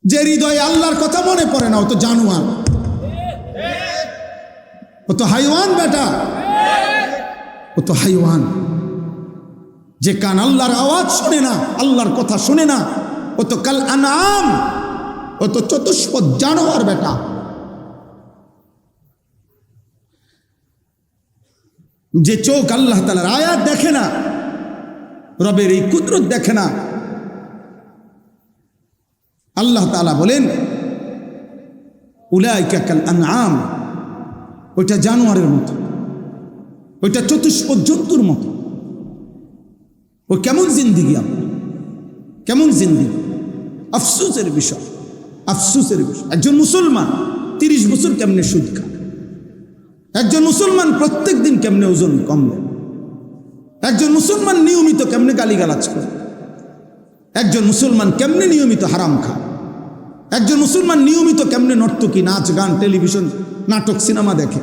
যে হৃদয়ে আল্লাহর কথা মনে পড়ে না ও তো জানোয়ার, ও তো হাইওয়ান বেটা, ও তো হাইওয়ান। যে কান আল্লাহর আওয়াজ শোনে না, আল্লাহর কথা শোনে না, ও তো কাল আনাম, ও তো চতুষ্পদ জানোয়ার বেটা। যে চোখ আল্লাহ তাআলার আয়াত দেখে না, রবের এই কুদরত দেখে না, আল্লাহ তাআলা বলেন উলাইকা কাল আনআম, ওইটা জানোয়ারের মতো, ওইটা চতুষ্পদ জন্তুর মতো। ও কেমন জিন্দিগি, আপনার কেমন জিন্দিগি! আফসোসের বিষয়, আফসোসের বিষয়। একজন মুসলমান 30 বছর কেমনে সুদ খায়, একজন মুসলমান প্রত্যেক দিন কেমনে ওজন কমবে, একজন মুসলমান নিয়মিত কেমনে গালিগালাজ করে, একজন মুসলমান কেমনে নিয়মিত হারাম খায়, একজন মুসলমান নিয়মিত কেমনে নর্তকী, নাচ গান, টেলিভিশন, নাটক, সিনেমা দেখে।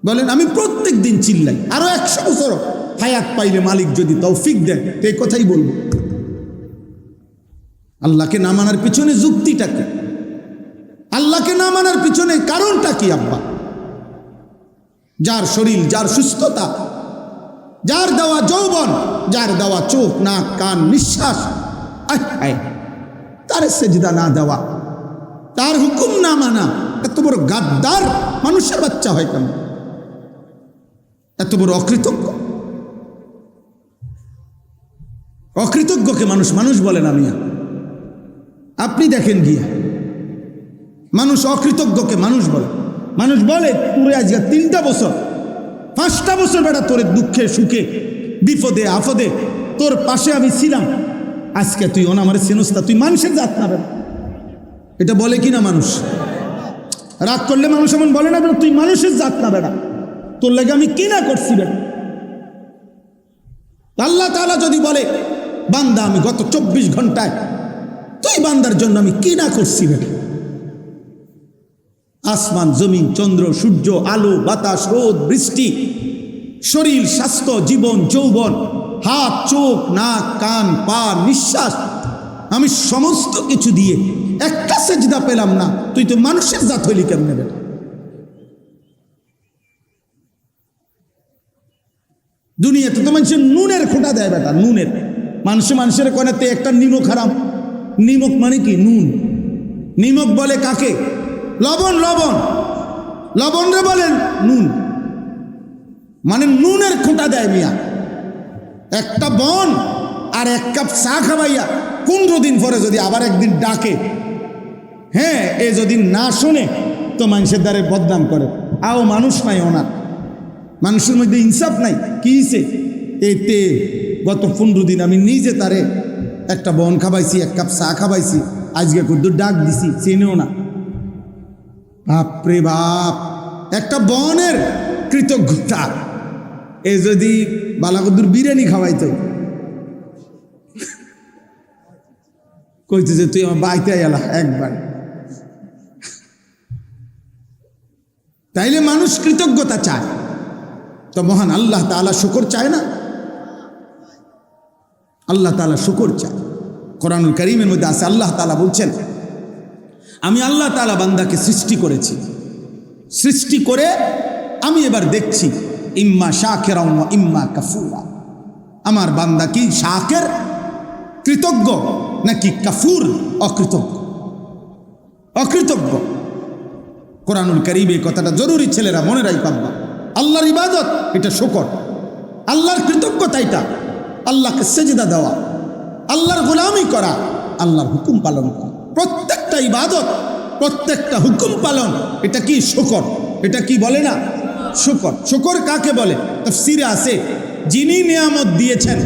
বলেন আমি প্রত্যেক দিন চিল্লাই, আরো 100 বছর হায়াত পাইলে মালিক যদি তৌফিক দেয় তো এই কথাই বলবো। আল্লাহকে না মানার পিছনে যুক্তিটা কি? আল্লাহকে না মানার পিছনে কারণটা কি? আব্বা, যার শরীর, যার সুস্থতা, যার দেওয়া যৌবন, যার দেওয়া চোখ, নাক, কান, নিঃশ্বাস, তার সেজদা না দেওয়া, তার হুকুম না মানা, এত বড় গাদ্দার মানুষের বাচ্চা হয় কেন? এত বড় অকৃতজ্ঞ। অকৃতজ্ঞকে মানুষ মানুষ বলে না মিয়া। আপনি দেখেন গিয়া, মানুষ অকৃতজ্ঞকে মানুষ বলে। মানুষ বলে তোরে আজকে 3টা বছর 5টা বছর বেটা তোরে দুঃখে সুখে বিপদে আপদে তোর পাশে আমি ছিলাম, আজকে তুই অনামারে চিনস্তা, তুই মানুষের জাত না বেটা। এটা বলে কিনা মানুষ? রাগ করলে মানুষ এমন বলে না, তুই মানুষের জাত না বেটা, তোর লাগে আমি কি না করছি বেটা। আল্লাহ তাআলা যদি বলে বান্দা আমি গত 24 ঘন্টায় তুই বান্দার জন্য আমি কি না করছি বেটা। আসমান, জমিন, চন্দ্র, সূর্য, আলো, বাতাস, রোদ, বৃষ্টি, শরীর, স্বাস্থ্য, জীবন, যৌবন, হাত, চোখ, নাক, কান, পা, নিঃশ্বাস, আমি সমস্ত কিছু দিয়ে একটা সেজদা পেলাম না, তুই তো মানুষের জাত হইলি কেমনে বেটা? দুনিয়াতে তো মানুষের নুনের খোঁটা দেয় বেটা, নুনের। মানুষের কোনাতে একটা নিমক হারাম। নিমক মানে কি? নুন। নিমক বলে কাকে? লবণ। লবণ লবণ রে বলেন নুন, মানে নুনের খোঁটা দেয় মিয়া। একটা বন আর 1 কাপ চা খাবাইয়া 15 দিন পরে যদি আবার একদিন ডাকে, হ্যাঁ, এ যদি না শোনে তো মানুষের দ্বারে বদনাম করে। আও মানুষ নাই ওনার, মানুষের মধ্যে ইনসাফ নাই। কি হয়েছে? এতে গত 15 দিন আমি নিজে তারে একটা বন খাবাইছি, 1 কাপ চা খাবাইছি, আজকে কুদ্দুর ডাক দিছি, চেনেও না। বাপরে বাপ, একটা বনের কৃতজ্ঞতা। এ যদি বালাকুদ্দুর বিরিয়ানি খাওয়াইতো, কইতে যে তুই আমার বাইতে এলা একবার, তাইলে মানুষ কৃতজ্ঞতা চায়। তো মহান আল্লাহ তাআলা শুকর চায় না? আল্লাহ তাআলা শুকর চায়। কোরআনুল কারীমের মধ্যে আছে, আল্লাহ তাআলা বলছেন আমি আল্লাহ তাআলা বান্দাকে সৃষ্টি করেছি, সৃষ্টি করে আমি এবার দেখছি ইম্মা শাকিরা ওয়া ইম্মা কাফুরা। আমার বান্দা কি শাকির কৃতজ্ঞ নাকি কাফুর অকৃতজ্ঞ? অকৃতজ্ঞ। কোরআনুল কারীমে কথাটা জরুরি, ছেলেরা মনে রাখবা। আল্লাহর ইবাদত এটা শুকর, আল্লাহর কৃতজ্ঞতা এটা, আল্লাহকে সেজদা দেওয়া, আল্লাহর গোলামি করা, আল্লাহর হুকুম পালন করা। প্রত্যেকটা ইবাদত, প্রত্যেকটা হুকুম পালন, এটা কি? শুকর। এটা কি বলে না? শুকর। শুকর কাকে বলে? তাফসীরে আছে, যিনি নিয়ামত দিয়েছেন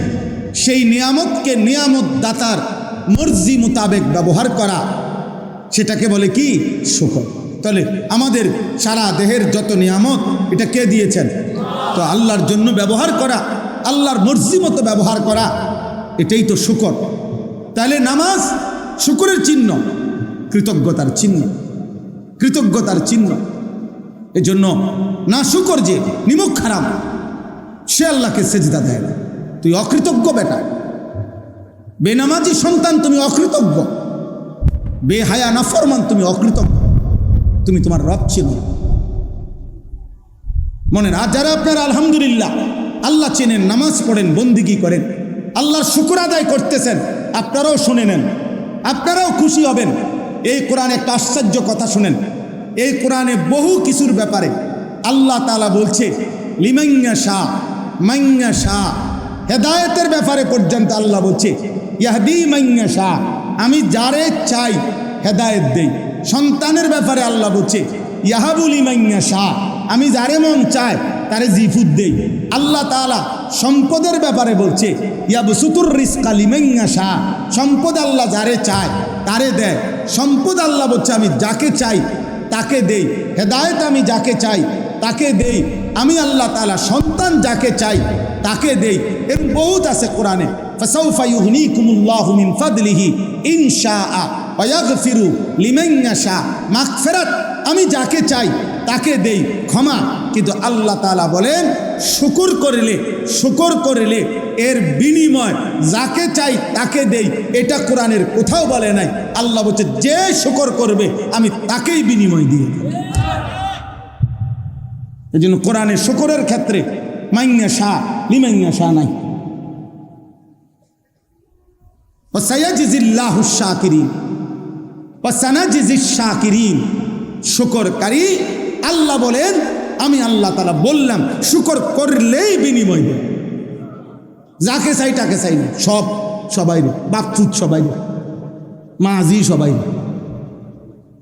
সেই নিয়ামতকে নিয়ামত দাতার মর্জি মোতাবেক ব্যবহার করা, সেটাকে বলে কি? শুকর। তাহলে আমাদের সারা দেহের যত নিয়ামত এটা কে দিয়েছেন? তো আল্লাহর জন্য ব্যবহার করা, আল্লাহর মর্জি মতো ব্যবহার করা, এটাই তো শুকর। তাহলে নামাজ শুকরের চিহ্ন, কৃতজ্ঞতার চিহ্ন, কৃতজ্ঞতার চিহ্ন। এজন্য না শুকর যে নিমক খারাপ, সে আল্লাহকে সেজদা দেয় না। তুই অকৃতজ্ঞ বেটা, বেনামাজি সন্তান, তুমি অকৃতজ্ঞ। বেহায়া নাফরমান, তুমি অকৃতজ্ঞ, তুমি তোমার রব চেনো মনে না। আর যারা আপনারা আলহামদুলিল্লাহ আল্লাহ চেনেন, নামাজ পড়েন, বন্দিগি করেন, আল্লাহর শুকর আদায় করতেছেন, আপনারাও শুনে নেন, আপনারাও খুশি হবেন। এই কোরআনে একটা আশ্চর্য কথা শুনেন। এই কোরআনে বহু কিছুর ব্যাপারে আল্লাহ তাআলা বলছে লিমাইয়া শাহ মাইয়া শাহ, হেদায়েতের ব্যাপারে পর্যন্ত আল্লাহ বলছে ইয়াহদি মাইয়া শাহ, আমি যারে চাই হেদায়েত দেই। সন্তানের ব্যাপারে আল্লাহ বলছে ইয়াহাবুলি মাইয়া শাহ, আমি যারে মন চায় তারে জিফুদ দেই। আল্লাহ তাআলা সম্পদের ব্যাপারে বলছে ইয়াবসুতুর রিজকা লিমাইয়া শাহ, সম্পদ আল্লাহ যারে চায় তারে দেয়। সম্পদ আল্লাহ বলছে আমি যাকে চাই তাকে দেই, হেদায়েত আমি যাকে চাই তাকে দেই। আমি আল্লাহ তাআলা সন্তান যাকে চাই তাকে দেই। এর বহুত আছে কোরআনে। ফাসাউফা ইউগনিকুমুল্লাহু মিন ফাদলিহি ইন শাআ ওয়া ইয়াগফিরু লিমান ইয়াশা, মাগফিরাত আমি যাকে চাই তাকে দেই, ক্ষমা। কিন্তু আল্লাহ তাআলা বলেন শুকর করলে এর বিনিময় যাকে চাই তাকে দেই। এটা কোরআনের কোথাও বলে নাই। আল্লাহ বলছে যে শুকর করবে আমি তাকেই বিনিময় দিয়ে দেব। এই জন্য কোরআনে শুকরের ক্ষেত্রে মাইয়া শাহ লিমাইয়া শাহ নাই। ওয়াসায়াজিজিল্লাহু শাকিরিন ওয়াসানাজিজিশ শাকিরিন, শুকরকারী আল্লাহ বলেন আমি আল্লাহ তাআলা বললাম শুকর করলেই বিনিময় দেব। যাকে চাই তাকে চাই না, সবাই রে, বাপচুত সবাই রে, মাঝি সবাই রে,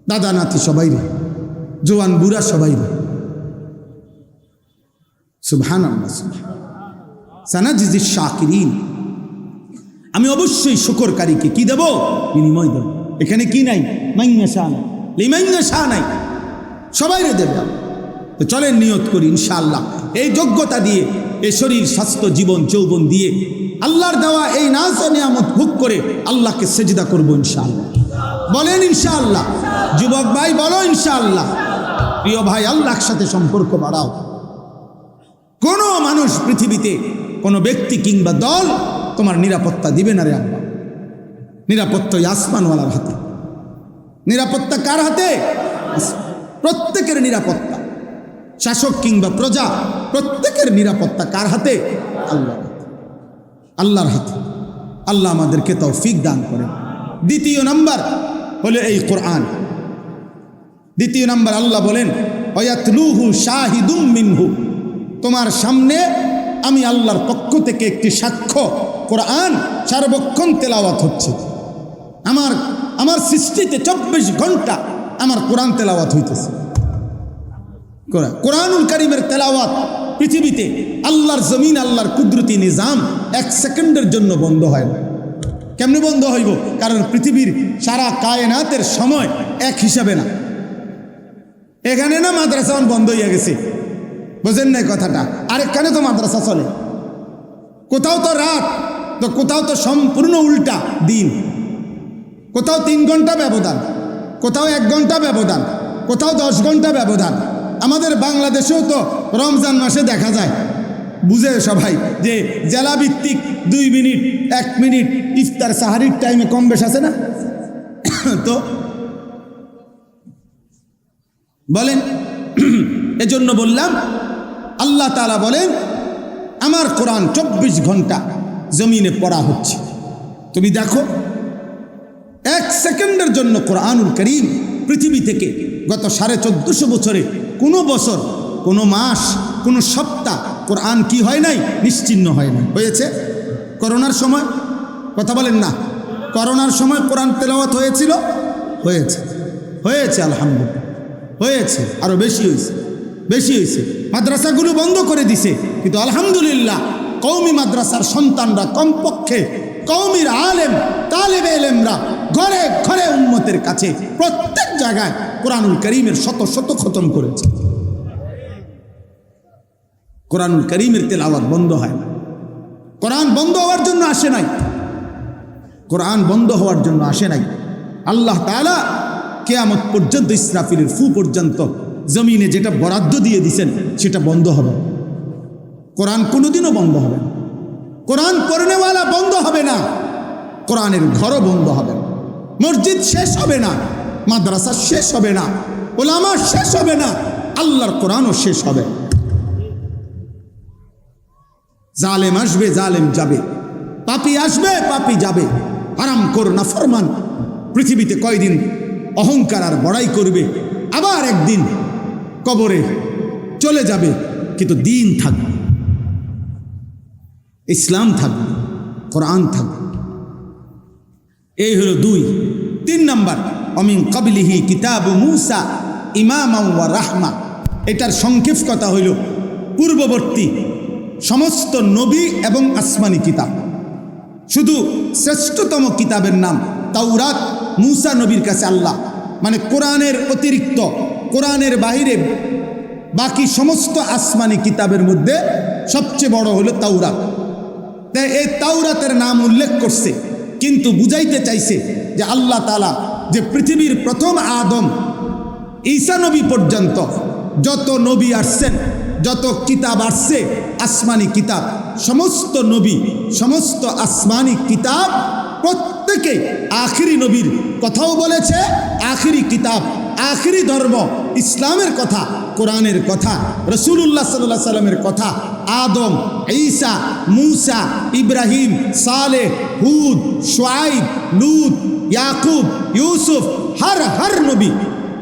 দাদা নাতি সবাই রে, জোয়ান বুড়া সবাই রে। সুবহানাল্লাহ, সানাজিজিশ শাকিরিন, আমি অবশ্যই শুকরকারীকে কি দেব? বিনিময় দেব। এখানে কি নাই? মাইয়া শাহ নাই, লিমাইয়া শাহ নাই, সবাই রে দেব। তো চলেন নিয়ত করি ইনশাআল্লাহ এই যোগ্যতা দিয়ে, এই শরীর স্বাস্থ্য জীবন যৌবন দিয়ে আল্লাহর দেওয়া এই নাজ ও নিয়ামত ভোগ করে আল্লাহকে সেজদা করবো ইনশাআল্লাহ। বলেন ইনশাআল্লাহ। যুবক ভাই বলো ইনশাআল্লাহ। প্রিয় ভাই, আল্লাহর সাথে সম্পর্ক বাড়াও। কোনো মানুষ পৃথিবীতে, কোনো ব্যক্তি কিংবা দল তোমার নিরাপত্তা দিবে না রে আল্লাহ। নিরাপত্তা আসমানওয়ালার হাতে। নিরাপত্তা কার হাতে? প্রত্যেকের নিরাপত্তা, শাসক কিংবা প্রজা, প্রত্যেকের নিরাপত্তা কার হাতে? আল্লাহর হাতে। আল্লাহ আমাদেরকে তৌফিক দান করেন। দ্বিতীয় নাম্বার হলো এই কোরআন। দ্বিতীয় নাম্বার আল্লাহ বলেন ওয়ায়াতলুহু শাহিদুম মিনহু, তোমার সামনে আমি আল্লাহর পক্ষ থেকে একটি সাক্ষ্য, কোরআন সার্বক্ষণ তেলাওয়াত হচ্ছে। আমার সৃষ্টিতে 24 ঘন্টা আমার কোরআন তেলাওয়াত হইতেছে। কোরআনুল কারীমের তেলাওয়াত পৃথিবীতে আল্লাহর জমিন, আল্লাহর কুদরতি নিজাম 1 সেকেন্ডের জন্য বন্ধ হয় না। কেমনে বন্ধ হইব? কারণ পৃথিবীর সারা কায়নাতের সময় এক হিসাবে না। এখানে না মাদ্রাসা বন্ধ হইয়া গেছে, বোঝেন নাই কথাটা? আরেকখানে তো মাদ্রাসা চলে। কোথাও তো রাত, তো কোথাও তো সম্পূর্ণ উল্টা দিন। কোথাও 3 ঘন্টা ব্যবধান, কোথাও 1 ঘন্টা ব্যবধান, কোথাও 10 ঘন্টা ব্যবধান। আমাদের বাংলাদেশেও তো রমজান মাসে দেখা যায়, বুঝে সবাই, যে জেলাভিত্তিক 2 মিনিট 1 মিনিট ইফতার সাহারির টাইমে কম বেশ আছে না? তো বলেন, এজন্য বললাম আল্লাহ তাআলা বলেন আমার কোরআন 24 ঘন্টা জমিনে পড়া হচ্ছে। তুমি দেখো 1 সেকেন্ডের জন্য কোরআনুল কারীম পৃথিবী থেকে গত 1450 বছরে কোনো বছর, কোনো মাস, কোনো সপ্তাহ কোরআন কি হয় নাই? নিশ্চিহ্ন হয় নাই। হয়েছে? করোনার সময় কথা বলেন না, করোনার সময় কোরআন তেলাওয়াত হয়েছিল? হয়েছে আলহামদুলিল্লাহ, হয়েছে, আরো বেশি হয়েছে। মাদ্রাসাগুলো বন্ধ করে দিছে, কিন্তু আলহামদুলিল্লাহ কওমি মাদ্রাসার সন্তানরা, কমপক্ষে কওমির আলেম তালেবে ইলমরা ঘরে ঘরে উম্মতের কাছে প্রত্যেক জায়গায় কোরআনুল কারীমের শত শত খতম করেছে। কোরআনুল কারীমের তেলাওয়াত বন্ধ হয় না। কোরআন বন্ধ হওয়ার জন্য আসে নাই, কোরআন বন্ধ হওয়ার জন্য আসে নাই। আল্লাহ তাআলা কিয়ামত পর্যন্ত, ইসরাফিলের ফু পর্যন্ত জমিনে যেটা বরাদ্দ দিয়ে দিয়েছেন সেটা বন্ধ হবে। কোরআন কোনোদিনও বন্ধ হবে না। কোরআন পড়নেওয়ালা বন্ধ হবে না, কোরআনের ঘরও বন্ধ হবে না। মসজিদ শেষ হবে না, মাদ্রাসা শেষ হবে না, ওলামা শেষ হবে না, আল্লাহর কোরআনও শেষ হবে। জালেম আসবে, জালেম যাবে, পাপী আসবে, পাপী যাবে। হারামখোর নাফরমান পৃথিবীতে কয়দিন অহংকার আর বড়াই করবে, আবার একদিন কবরে চলে যাবে, কিন্তু দিন থাকবে, ইসলাম থাকবে, কোরআন থাকবে। এই হলো 2। 3 নাম্বার, অমিন কাবলিহি কিতাবু মূসা ইমামান ওয়া রাহমা। এটার সংক্ষেপ কথা হইল পূর্ববর্তী সমস্ত নবী এবং আসমানি কিতাব। শুধু শ্রেষ্ঠতম কিতাবের নাম তাওরাত মূসা নবীর কাছে আল্লাহ, মানে কোরআনের অতিরিক্ত, কোরআনের বাহিরে বাকি সমস্ত আসমানি কিতাবের মধ্যে সবচেয়ে বড় হলো তাওরাত। তাই এই তাওরাতের নাম উল্লেখ করছে, কিন্তু বুঝাইতে চাইছে যে আল্লাহ তাআলা যে পৃথিবীর প্রথম আদম ঈসা নবী পর্যন্ত যত নবী আসছেন, যত কিতাব আসছে আসমানি কিতাব, সমস্ত নবী, সমস্ত আসমানি কিতাব প্রত্যেকে আখিরি নবীর কথাও বলেছে, আখিরি কিতাব, আখিরি ধর্ম ইসলামের কথা, কোরআনের কথা, রাসূলুল্লাহ সাল্লাল্লাহু আলাইহি সাল্লামের কথা, আদম, ঈসা, মূসা, ইব্রাহিম, সালেহ, হুদ, শুআইব, লূত, ইয়াকুব, ইউসুফ, হর নবী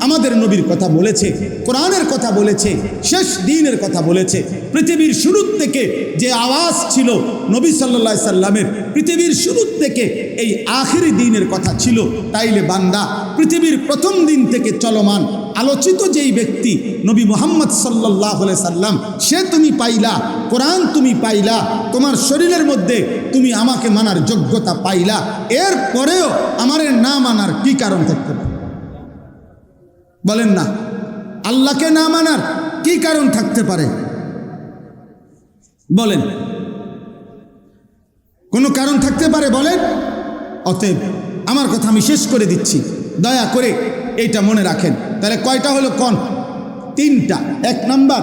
আমাদের নবীর কথা বলেছে, কোরআনের কথা বলেছে, শেষ দিনের কথা বলেছে। পৃথিবীর শুরু থেকে যে আওয়াজ ছিল নবী সাল্লাল্লাহু আলাইহি সাল্লামের, পৃথিবীর শুরু থেকে এই আখিরি দিনের কথা ছিল। তাইলে বান্দা পৃথিবীর প্রথম দিন থেকে চলমান আলোচিত যেই ব্যক্তি নবী মুহাম্মদ সাল্লাল্লাহু আলাইহি সাল্লাম, সে তুমি পাইলা, কোরআন তুমি পাইলা, তোমার শরীরের মধ্যে তুমি আমাকে মানার যোগ্যতা পাইলা, এর পরেও আমারে না মানার কি কারণ থাকতে পারে? বলেন না, আল্লাহকে না মানার কি কারণ থাকতে পারে? বলেন, কোনো কারণ থাকতে পারে? বলেন। অতএব আমার কথা আমি শেষ করে দিচ্ছি, দয়া করে এইটা মনে রাখেন। তাহলে কয়টা হলো? কোন 3টা। 1 নাম্বার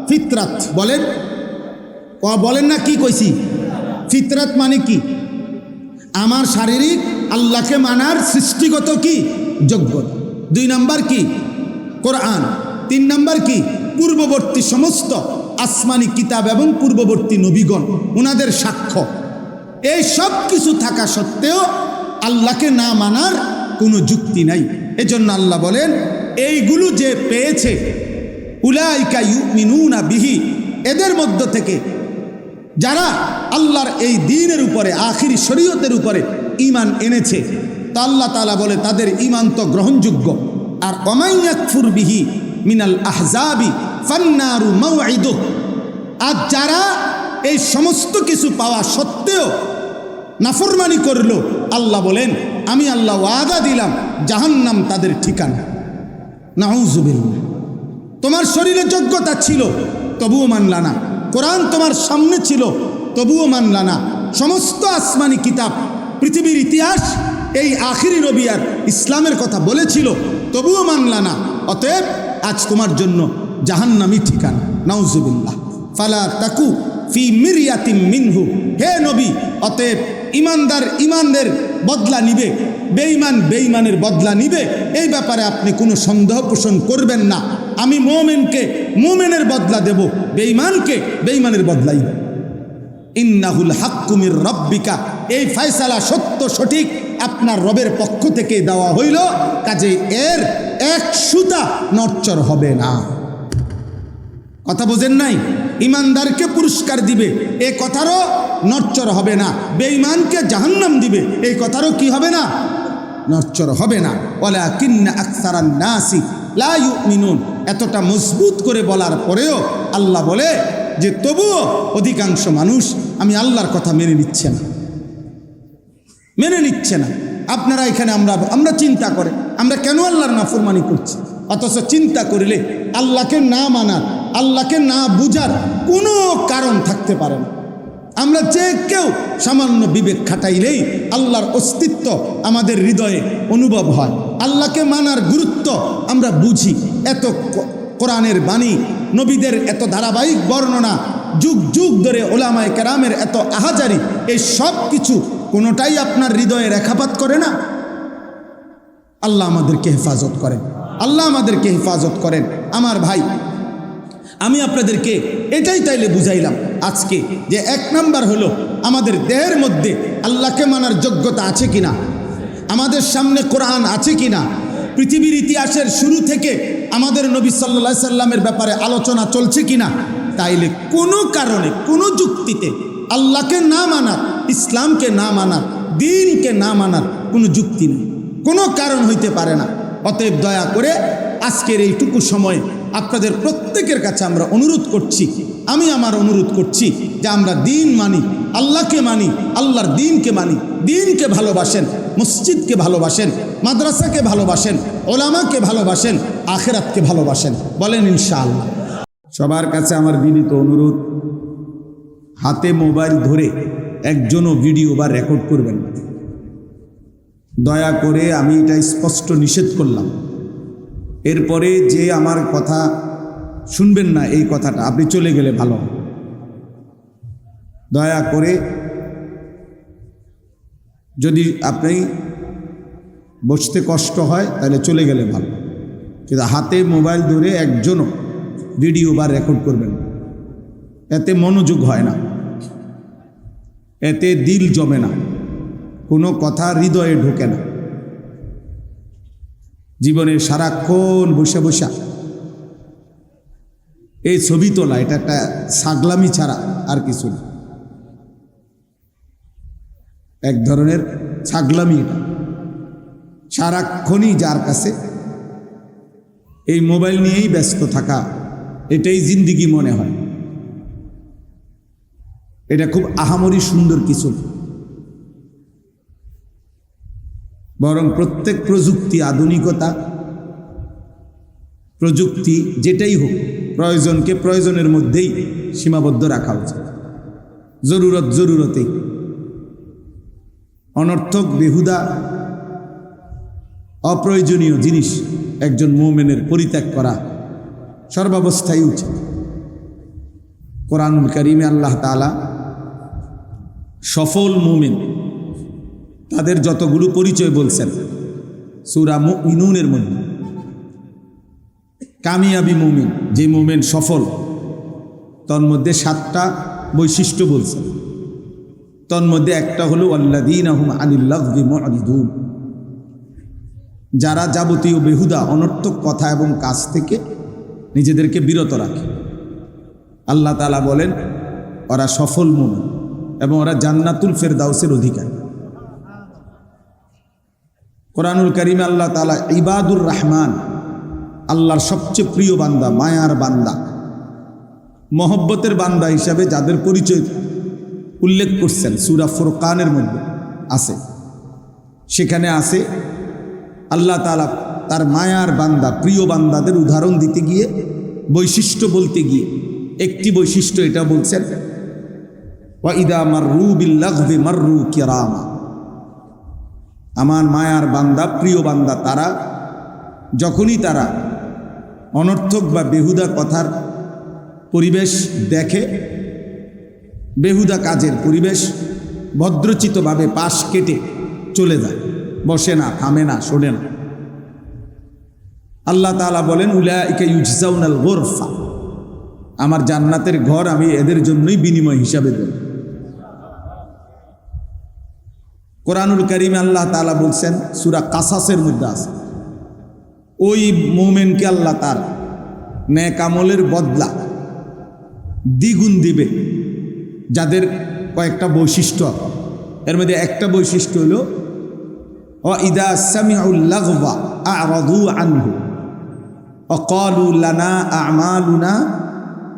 ফিতরাত। বলেন, বলেন না, কি কইছি? ফিতরাত মানে কি? আমার শারীরিক আল্লাহকে মানার সৃষ্টিগত কি যোগ্যতা। 2 নাম্বার কি? কোরআন। 3 নাম্বার কি? পূর্ববর্তী সমস্ত আসমানি কিতাব এবং পূর্ববর্তী নবীগণ, ওনাদের সাক্ষ্য। এই সব কিছু থাকা সত্ত্বেও আল্লাহকে না মানার কোনো যুক্তি নাই। এজন্য আল্লাহ বলেন, এইগুলো যে পেয়েছে, উলাইকা ইউমিনুনা বিহি, এদের মধ্য থেকে যারা আল্লাহর এই দ্বীনের উপরে, আখিরি শরীয়তের উপরে ঈমান এনেছে, তা আল্লাহ তাআলা বলে তাদের ঈমান তো গ্রহণযোগ্য। আর ওয়ামান ইয়াকফুর বিহি মিনাল আহজাবি ফান্নারু মাওঈদুহু, আর যারা এই সমস্ত কিছু পাওয়া সত্ত্বেও নাফরমানি করলো, আল্লাহ বলেন আমি আল্লাহ ওয়াদা দিলাম জাহান্নাম তাদের ঠিকানা। নাউযুবিল্লাহ। তোমার শরীরে যোগ্যতা ছিল, তবুও মানলা না। কোরআন তোমার সামনে ছিল, তবুও মানলা না। সমস্ত আসমানি কিতাব, পৃথিবীর ইতিহাস এই আখিরি নবী আর ইসলামের কথা বলেছিল, তবুও মানলা না। অতএব আজ তোমার জন্য জাহান্নামী ঠিকানা। নাউযুবিল্লাহ। ফালা তাকু ফি মিরিয়াতিম মিনহু, হে নবী, অতএব ইমানদার ইমানদের বদলা নিবে, বেঈমান বেঈমানের বদলা নিবে, এই ব্যাপারে আপনি কোনো সন্দেহ পোষণ করবেন না। আমি মুমিনকে মুমিনের বদলা দেব, বেঈমানকে বেঈমানের বদলাই দেব। ইন্নাহুল হাক্কু মির রাব্বিকা, এই ফয়সালা সত্য সঠিক আপনার রবের পক্ষ থেকে দেওয়া হইল, কাজে এর এক সুতা নড়চড় হবে না। কথা বোঝেন নাই? ইমানদারকে পুরস্কার দিবে, এই কথারও নড়চড় হবে না। বেঈমানকে জাহান্নাম দিবে, এই কথারও কি হবে না? নড়চড় হবে না। ওয়ালাকিন্না আকসারান নাসি লা ইউমিনুন, এতটা মজবুত করে বলার পরেও আল্লাহ বলে যে তবুও অধিকাংশ মানুষ আমি আল্লাহর কথা মেনে নিচ্ছে না, মেনে নিচ্ছে না। আপনারা এখানে আমরা চিন্তা করে আমরা কেন আল্লাহর নাফরমানি করছি, অথচ চিন্তা করলে আল্লাহকে না মানার, আল্লাহকে না বুঝার কোনো কারণ থাকতে পারে না। আমরা যে কেউ সামান্য বিবেক খাটাইলেই আল্লাহর অস্তিত্ব আমাদের হৃদয়ে অনুভব হয়, আল্লাহকে মানার গুরুত্ব আমরা বুঝি। এত কোরআনের বাণী, নবীদের এত ধারাবাহিক বর্ণনা, যুগ যুগ ধরে ওলামায়ে কেরামের এত আহাজারি, এই সব কিছু কোনোটাই আপনার হৃদয়ে রেখাপাত করে না। আল্লাহ আমাদেরকে হেফাজত করেন, আল্লাহ আমাদেরকে হেফাজত করেন। আমার ভাই, আমি আপনাদেরকে এটাই তাইলে বুঝাইলাম আজকে যে 1 নাম্বার হলো আমাদের দেহের মধ্যে আল্লাহকে মানার যোগ্যতা আছে কিনা, আমাদের সামনে কোরআন আছে কিনা, পৃথিবীর ইতিহাসের শুরু থেকে আমাদের নবী সাল্লাল্লাহু আলাইহি সাল্লামের ব্যাপারে আলোচনা চলছে কিনা। তাইলে কোনো কারণে কোনো যুক্তিতে আল্লাহকে না মানার, ইসলামকে না মানার, দ্বীনকে না মানার কোনো যুক্তি নেই, কোনো কারণ হইতে পারে না। অতএব দয়া করে আজকের এইটুকু সময় আপনাদের প্রত্যেকের কাছে আমরা অনুরোধ করছি, আমি আমার অনুরোধ করছি যে আমরা দ্বীন মানি, আল্লাহকে মানি, আল্লাহর দ্বীনকে মানি, দ্বীনকে ভালোবাসেন, মসজিদকে ভালোবাসেন, মাদ্রাসাকে ভালোবাসেন, ওলামাকে ভালোবাসেন, আখিরাতকে ভালোবাসেন। বলেন ইনশাআল্লাহ। সবার কাছে আমার বিনীত অনুরোধ, হাতে মোবাইল ধরে একজনও ভিডিও বা রেকর্ড করবেন না। দয়া করে, আমি এটা স্পষ্ট নিষেধ করলাম। এরপরে যে আমার কথা শুনবেন না, এই কথাটা আপনি চলে গেলে ভালো। দয়া করে, যদি আপনি বসতে কষ্ট হয় তাহলে চলে গেলে ভালো, কিন্তু হাতে মোবাইল ধরে একজনও ভিডিও বা রেকর্ড করবেন না। এতে মনোযোগ হয় না, এতে দিল জমে না, কোনো কথা হৃদয়ে ঢোকে না। জীবনে সারাক্ষণ বসে বসা এই ছবি তোলা, এটা একটা ছাগলামি ছাড়া আর কিছু না, এক ধরনের ছাগলামি। এটা সারাক্ষণই যার কাছে এই মোবাইল নিয়েই ব্যস্ত থাকা, এটাই জিন্দিগি মনে হয়। এটা খুব আহামরি সুন্দর কিছু, বরং প্রত্যেক প্রযুক্তি, আধুনিকতা, প্রযুক্তি যেটাই হোক, প্রয়োজনকে প্রয়োজনের মধ্যেই সীমাবদ্ধ রাখা উচিত। জরুরত জরুরতেই, অনর্থক, বেহুদা, অপ্রয়োজনীয় জিনিস একজন মুমিনের পরিত্যাগ করা সর্বাবস্থায় উচিত। কোরআনুল কারীমে আল্লাহ তাআলা সফল মুমিন তাদের যতগুলো পরিচয় বলছেন সূরা মুমিনুনের মধ্যে। কামিয়াবি মুমিন, যে মুমিন সফল, তন্মধ্যে 7টা বৈশিষ্ট্য বলছেন। তন্মধ্যে একটা হলো আল্লাযীনা হুম আনিল লাগবি মুরিদুন, যারা যাবতীয় বেহুদা অনর্থক কথা এবং কাজ থেকে নিজেদেরকে বিরত রাখে। আল্লাহ তাআলা বলেন ওরা সফল মুমিন এবং ওরা জান্নাতুল ফেরদাউসের অধিকারী। কোরআনুল কারীমে আল্লাহ তাআলা ইবাদুর রহমান, আল্লাহর সবচেয়ে প্রিয় বান্দা, মায়ার বান্দা, মহব্বতের বান্দা হিসাবে যাদের পরিচয় উল্লেখ করছেন সূরা ফুরকানের মধ্যে আছে। সেখানে আছে আল্লাহ তাআলা তার মায়ার বান্দা, প্রিয় বান্দাদের উদাহরণ দিতে গিয়ে, বৈশিষ্ট্য বলতে গিয়ে একটি বৈশিষ্ট্য এটা বলছেন, ওয়া ইদা মাররু বিল লাগবি মাররু কিরামা। আমার মায়ার বান্দা, প্রিয় বান্দা তারা যখনই তারা অনর্থক বা বেহুদা কথার পরিবেশ দেখে, বেহুদা কাজের পরিবেশ, ভদ্রচিতভাবে পাশ কেটে চলে যায়, বসে না, থামে না, শোনে না। আল্লাহ তাআলা বলেন উলাইকা ইউজজাউনাল গুরফা, আমার জান্নাতের ঘর আমি এদের জন্যই বিনিময় হিসাবে দেব। কোরআনুল কারীমে আল্লাহ তাআলা বলছেন সূরা কাসাসের মধ্যে আছে, ওই মুমিনকে আল্লাহ তার নেক আমলের বদলা দ্বিগুণ দিবে, যাদের কয়েকটা বৈশিষ্ট্য। এর মধ্যে একটা বৈশিষ্ট্য হলো ওয়া ইদা সামিউল লাগওয়া আ'রাদু আনহু ওয়া ক্বালু লানা আ'মালুনা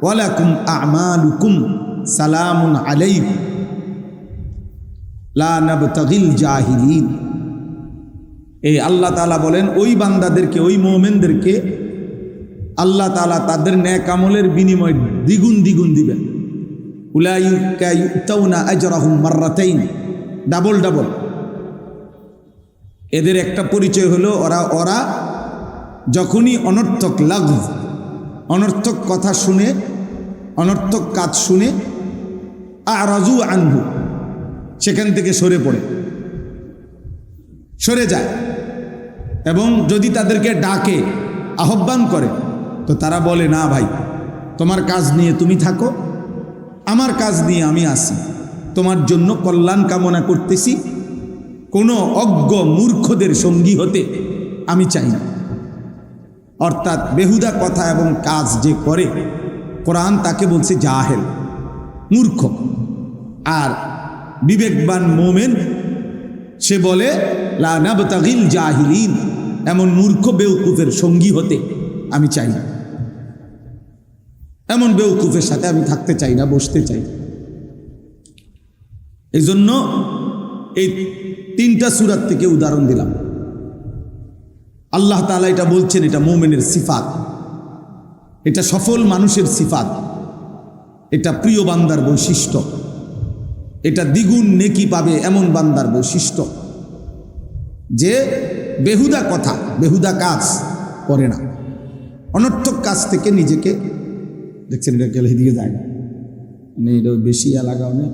ওয়া লাকুম আ'মালুকুম সালামুন আলাইকুম লা নাবতাগিল জাহিলিন। এই আল্লাহ তাআলা বলেন ওই বান্দাদেরকে, ওই মুমিনদেরকে আল্লাহ তাআলা তাদের নেক আমলের বিনিময় দ্বিগুণ দ্বিগুণ দিবেন। উলাইকা ইউতাউনা আজরাহুম মাররাতাইন, ডাবল ডাবল। এদের একটা পরিচয় হলো ওরা যখনই অনর্থক লাগব, অনর্থক কথা শুনে, অনর্থক কাজ শুনে, আ'রাজু আনহু, সেখান থেকে সরে পড়ে, সরে যায়। এবং যদি তাদেরকে ডাকে, আহ্বান করে, তো তারা বলে না ভাই, তোমার কাজ নিয়ে তুমি থাকো, আমার কাজ নিয়ে আমি আসি, তোমার জন্য কল্যাণ কামনা করতেছি, কোনো অজ্ঞ মূর্খদের সঙ্গী হতে আমি চাই না। অর্থাৎ বেহুদা কথা এবং কাজ যে করে, কোরআন তাকে বলছে জাহেল, মূর্খ। আর বিবেকবান মোমেন সে বলে লা নাবতাগিল জাহিলিন, এমন মূর্খ বেউকুফের সঙ্গী হতে আমি চাই না, এমন বেউকুফের সাথে আমি থাকতে চাই না, বসতে চাই। এই জন্য এই 3টা সূরা থেকে উদাহরণ দিলাম। আল্লাহ তাআলা এটা বলছেন, এটা মুমিনের সিফাত, এটা সফল মানুষের সিফাত, এটা প্রিয় বান্দার বৈশিষ্ট্য, এটা দ্বিগুণ নেকি পাবে এমন বান্দার বৈশিষ্ট্য যে বেহুদা কথা, বেহুদা কাজ করে না, অনর্থক কাজ থেকে নিজেকে, দেখছেন এটা গেলে দিকে যায় না, মানে এটা বেশি লাগাও নেই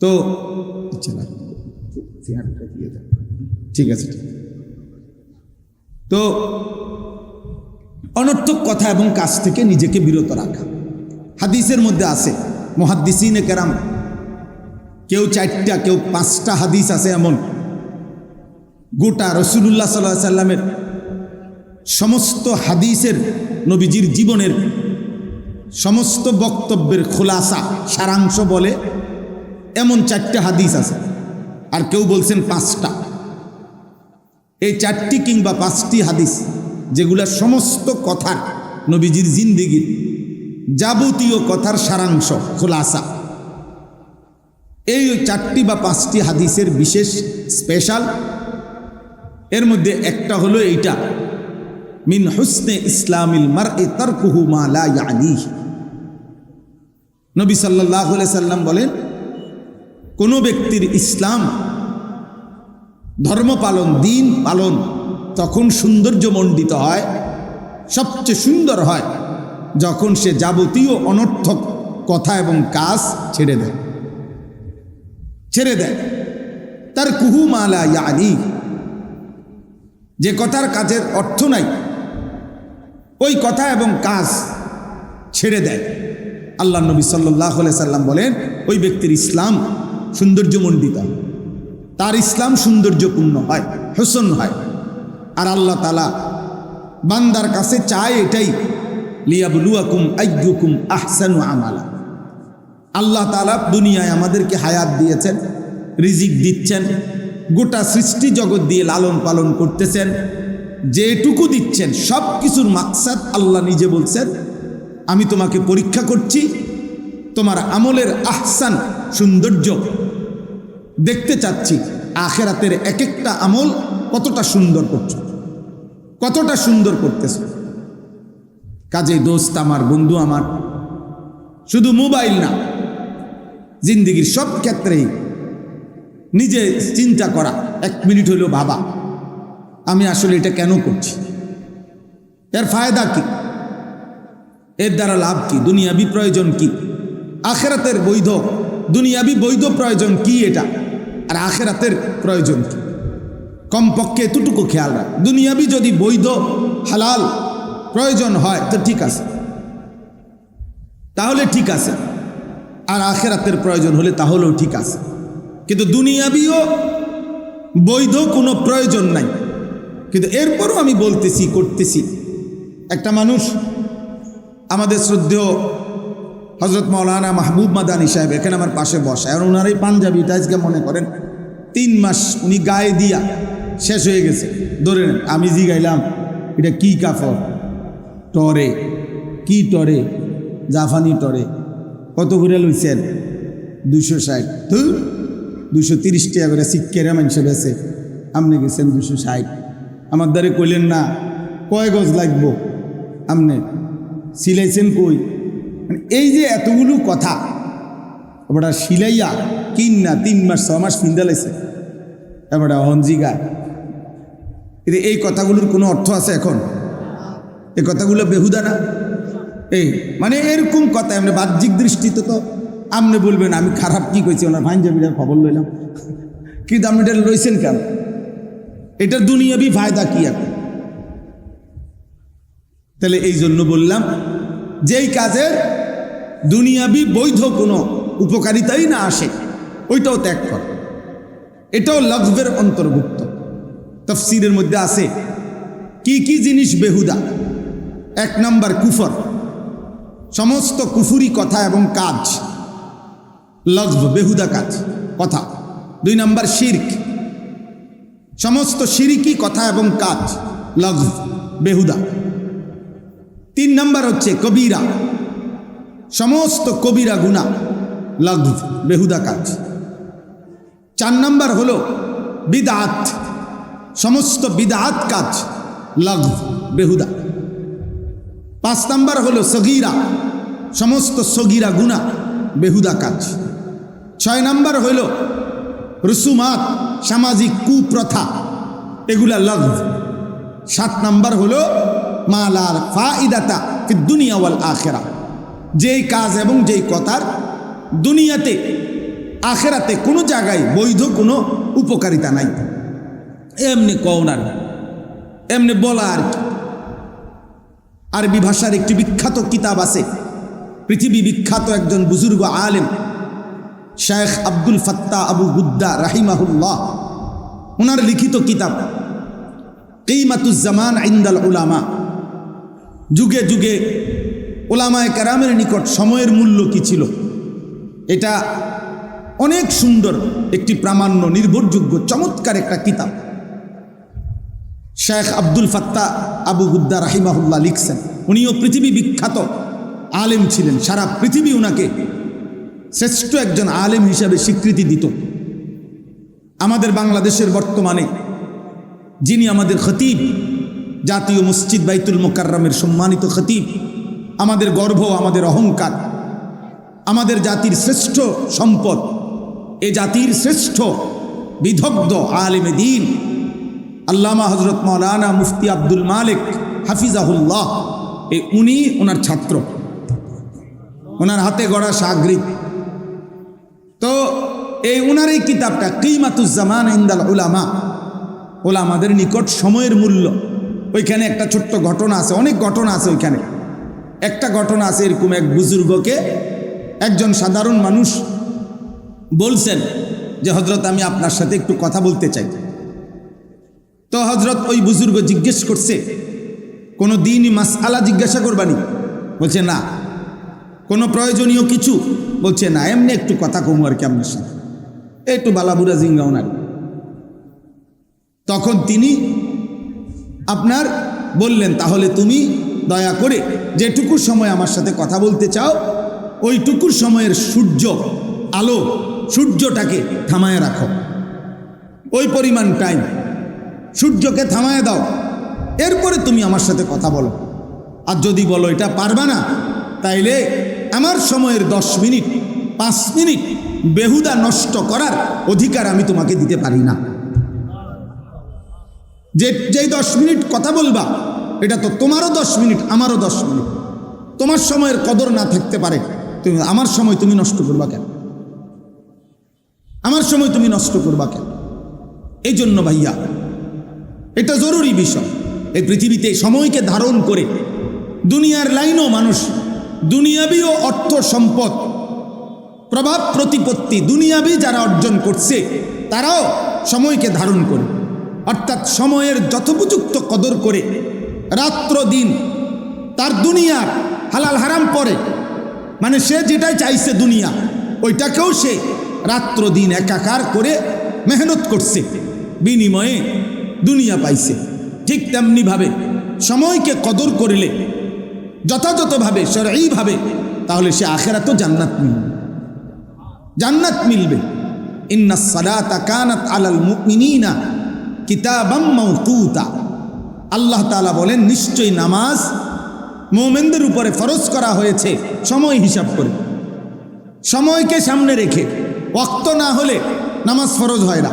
তো ঠিক আছে। তো অনর্থক কথা এবং কাজ থেকে নিজেকে বিরত রাখা। হাদিসের মধ্যে আছে, মুহাদ্দিসিনে কেরাম কেউ 4টা কেউ 5টা হাদিস আছে এমন, গোটা রাসূলুল্লাহ সাল্লাল্লাহু আলাইহি সাল্লামের সমস্ত হাদিসের, নবীজির জীবনের সমস্ত বক্তব্যের খোলাসা, সারাংশ বলে এমন 4টা হাদিস আছে। আর কেউ বলছেন 5টা। এই 4টি কিংবা 5টি হাদিস যেগুলা সমস্ত কথার, নবীজির জিন্দেগীর যাবতীয় কথার সারাংশ, খোলাসা, এই 4টি বা 5টি হাদিসের বিশেষ স্পেশাল। এর মধ্যে একটা হলো এইটা, মিন হুসনে ইসলামিল মারই তারকুহু মা লা ইয়ানিহি। নবী সাল্লাল্লাহু আলাইহি সাল্লাম বলেন, কোন ব্যক্তির ইসলাম, ধর্ম পালন, দিন পালন তখন সৌন্দর্যমণ্ডিত হয়, সবচেয়ে সুন্দর হয় যখন সে যাবতীয় অনর্থক কথা এবং কাজ ছেড়ে দেয়। তার কুহু মালা ইয়ানি, যে কথার কাজের অর্থ নাই ওই কথা এবং কাজ ছেড়ে দেয়। আল্লাহ নবী সাল্লাল্লাহু আলাইহি সাল্লাম বলেন, ওই ব্যক্তির ইসলাম সৌন্দর্যমণ্ডিত, তার ইসলাম সৌন্দর্যপূর্ণ হয়, হোসন হয়। আর আল্লাহ তাআলা বান্দার কাছে চায় এটাই, লিয়াবলুয়াকুম আইয়ুকুম আহসানু আমালা। আল্লাহ তাআলা দুনিয়ায় আমাদেরকে হায়াত দিয়েছেন, রিজিক দিচ্ছেন, গোটা সৃষ্টি জগৎ দিয়ে লালন পালন করতেছেন, যেটুকু দিচ্ছেন সব কিছুর মাকসাদ আল্লাহ নিজে বলছেন, আমি তোমাকে পরীক্ষা করছি, তোমার আমলের আহসান, সৌন্দর্য দেখতে চাচ্ছি, আখিরাতের এক একটা আমল কতটা সুন্দর করছো, কতটা সুন্দর করতেছো। কাজেই দোস্ত আমার, বন্ধু আমার, শুধু মোবাইল না, জিন্দেগির সব ক্ষেত্রেই নিজে চিন্তা করা, 1 মিনিট হইলেও ভাবা, আমি আসলে এটা কেন করছি, এর ফায়দা কি, এর দ্বারা লাভ কি, দুনিয়াবি প্রয়োজন কি, আখিরাতের বৈধ, দুনিয়াবি বৈধ প্রয়োজন কি এটা, আর আখিরাতের প্রয়োজন কি। কমপক্ষে এতটুকু খেয়াল রাখ, দুনিয়াবি যদি বৈধ হালাল প্রয়োজন হয় তো ঠিক আছে, তাহলে ঠিক আছে, আর আখিরাতের প্রয়োজন হলে তাহলেও ঠিক আছে। কিন্তু দুনিয়াবিও বৈধ কোনো প্রয়োজন নাই, কিন্তু এরপরও আমি বলতেছি, করতেছি। একটা মানুষ, আমাদের শ্রদ্ধেয় হজরত মাওলানা মাহবুব মাদানী সাহেব এখানে আমার পাশে বসা, আর ওনার এই পাঞ্জাবিটা আজকে মনে করেন 3 মাস উনি গায়ে দিয়া শেষ হয়ে গেছে। ধরে নেন আমি জিগাইলাম এটা কি কাপড়, টরে, কি টরে, জাফানি টরে, কত করে লইছেন? 260, 230 টাকা করে সিক্কেরা মানুষে বেছে, আপনি গেছেন 260। আমার দ্বারে কইলেন না কয় গজ লাগবো, আপনি সিলাইছেন কই, মানে এই যে এতগুলো কথা, ওটা সিলাইয়া কিন না 3 মাস 6 মাস পিন্দালাইছে, এবার হঞ্জি গায়। এই কথাগুলোর কোনো অর্থ আছে এখন? এই কথাগুলো বেহুদা না? এই মানে এরকম কথা এমনি বাহ্যিক দৃষ্টিতে তো আপনি বলবেন আমি খারাপ কি কইছি, ওনার পাঞ্জাবিটার খবর লইলাম, কিন্তু আপনি এটা লইছেন কেন? এটা দুনিয়াবি ফায়দা কি এখন? তাহলে এই জন্য বললাম, যেই কাজের দুনিয়াবি বৈধ কোনো উপকারিতাই না আসে ওইটাও ত্যাগ কর। এটাও লগবের অন্তর্ভুক্ত। তাফসীরের মধ্যে আছে কি কি জিনিস বেহুদা। 1 নম্বর কুফর, সমস্ত কুফুরি কথা এবং কাজ লগব, বেহুদা কাজ কথা। 2 নম্বর শিরক, সমস্ত শিরিকি কথা এবং কাজ লগব, বেহুদা। 3 নম্বর হচ্ছে কবিরা, সমস্ত কবিরা গুনাহ লগব, বেহুদা কাজ। 4 নম্বর হলো বিদআত, সমস্ত বিদআত কাজ লগব, বেহুদা। 5 নম্বর হলো সগীরা, সমস্ত সগীরা গুনাহ, বেহুদা কাজ। 6 নম্বর হলো রুসুমাত, সামাজিক কুপ্রথা, এগুলা লগব। 7 নম্বর হলো মালার ফাইদাতা ফিদ দুনিয়া ওয়াল আখিরা, যেই কাজ এবং যেই কথার দুনিয়াতে আখিরাতে কোনো জায়গায় বৈধ কোনো উপকারিতা নাই। এমনি কওনার, এমনি বলা আর কি। আরবি ভাষার একটি বিখ্যাত কিতাব আছে, পৃথিবী বিখ্যাত একজন বুজুর্গ আলেম শেখ আব্দুল ফাত্তাহ আবু গুদ্দা রাহিমাহুল্লাহ, ওনার লিখিত কিতাব কিমাতুজ জামান ইনদাল উলামা। যুগে যুগে উলামায়ে কেরামের নিকট সময়ের মূল্য কি ছিল, এটা অনেক সুন্দর একটি প্রামাণ্য, নির্ভরযোগ্য, চমৎকার একটা কিতাব। শেখ আব্দুল ফাত্তাহ আবু গুদ্দা রাহিমাহুল্লাহ লিখছেন, উনিও পৃথিবী বিখ্যাত আলেম ছিলেন। সারা পৃথিবী ওনাকে শ্রেষ্ঠ একজন আলেম হিসাবে স্বীকৃতি দিত। আমাদের বাংলাদেশের বর্তমানে যিনি আমাদের খতিব, জাতীয় মসজিদ বাইতুল মোকাররমের সম্মানিত খতিব, আমাদের গর্ব, আমাদের অহংকার, আমাদের জাতির শ্রেষ্ঠ সম্পদ, এ জাতির শ্রেষ্ঠ বিদগ্ধ আলেমে দ্বীন আল্লামা হযরত মাওলানা মুফতি আব্দুল মালিক হাফিজাহুল্লাহ, উনি ওনার ছাত্র, ওনার হাতে গড়া শাগরিদ। তো এই ওনার এই কিতাবটা কিমাতুজ জামান ইনদাল উলামা, ওলামাদের নিকট সময়ের মূল্য, ওইখানে একটা ছোট্ট ঘটনা আছে, অনেক ঘটনা আছে ওইখানে। একটা ঘটনা আছে এরকম, এক বুজুর্গকে একজন সাধারণ মানুষ বলছেন যে হযরত আমি আপনার সাথে একটু কথা বলতে চাই। তো হযরত ওই বুজুর্গ জিজ্ঞেস করছে, কোনো দিনই মাসআলা জিজ্ঞাসা করবানি? বলছে না। কোনো প্রয়োজনীয় কিছু? বলছে না, এমনি একটু কথা কম আর কি আপনার সাথে, একটু বালাবুরা জিঙ্গাও না। তখন তিনি আপনার বললেন, তাহলে তুমি দয়া করে যেটুকু সময় আমার সাথে কথা বলতে চাও ওইটুকুর সময়ের সূর্য আলো, সূর্যটাকে থামায় রাখো, ওই পরিমাণ টাইম সূর্যকে থামায় দাও, এরপরে তুমি আমার সাথে কথা বলো। আর যদি বলো এটা পারবা না, তাইলে আমার সময়ের 10 মিনিট 5 মিনিট বেহুদা নষ্ট করার অধিকার আমি তোমাকে দিতে পারি না। যেই 10 মিনিট কথা বলবা এটা তো তোমারও 10 মিনিট, আমারও 10 মিনিট। তোমার সময়ের কদর না থাকতে পারে, তুমি আমার সময় তুমি নষ্ট করবা কেন? আমার সময় তুমি নষ্ট করবা কেন? এই জন্য ভাইয়া, এটা জরুরি বিষয়। এই পৃথিবীতে সময়কে ধারণ করে দুনিয়ার লাইনও মানুষ দুনিয়াবি ও অর্থ সম্পদ, প্রভাব প্রতিপত্তি দুনিয়াবি যারা অর্জন করছে তারাও সময়কে ধারণ করে, অর্থাৎ সময়ের যথোপযুক্ত কদর করে রাত্র দিন তার দুনিয়ার হালাল হারাম পরে, মানে সে যেটাই চাইছে দুনিয়া, ওইটাকেও সে রাত্র দিন একাকার করে মেহনত করছে, বিনিময়ে দুনিয়া পাইছে। ঠিক তেমনিভাবে সময়কে কদর করলে যথাযথভাবে শরঈভাবে, তাহলে সে আখিরাতেও জান্নাত মিলবে, জান্নাত মিলবে। ইন্নাস সালাতা কানাত আলাল মুমিনিনা কিতাবাম মাওকুতা, আল্লাহ তাআলা বলেন নিশ্চয়ই নামাজ মুমিনদের উপরে ফরজ করা হয়েছে সময় হিসাব করে, সময়কে সামনে রেখে। ওয়াক্ত না হলে নামাজ ফরজ হয় না।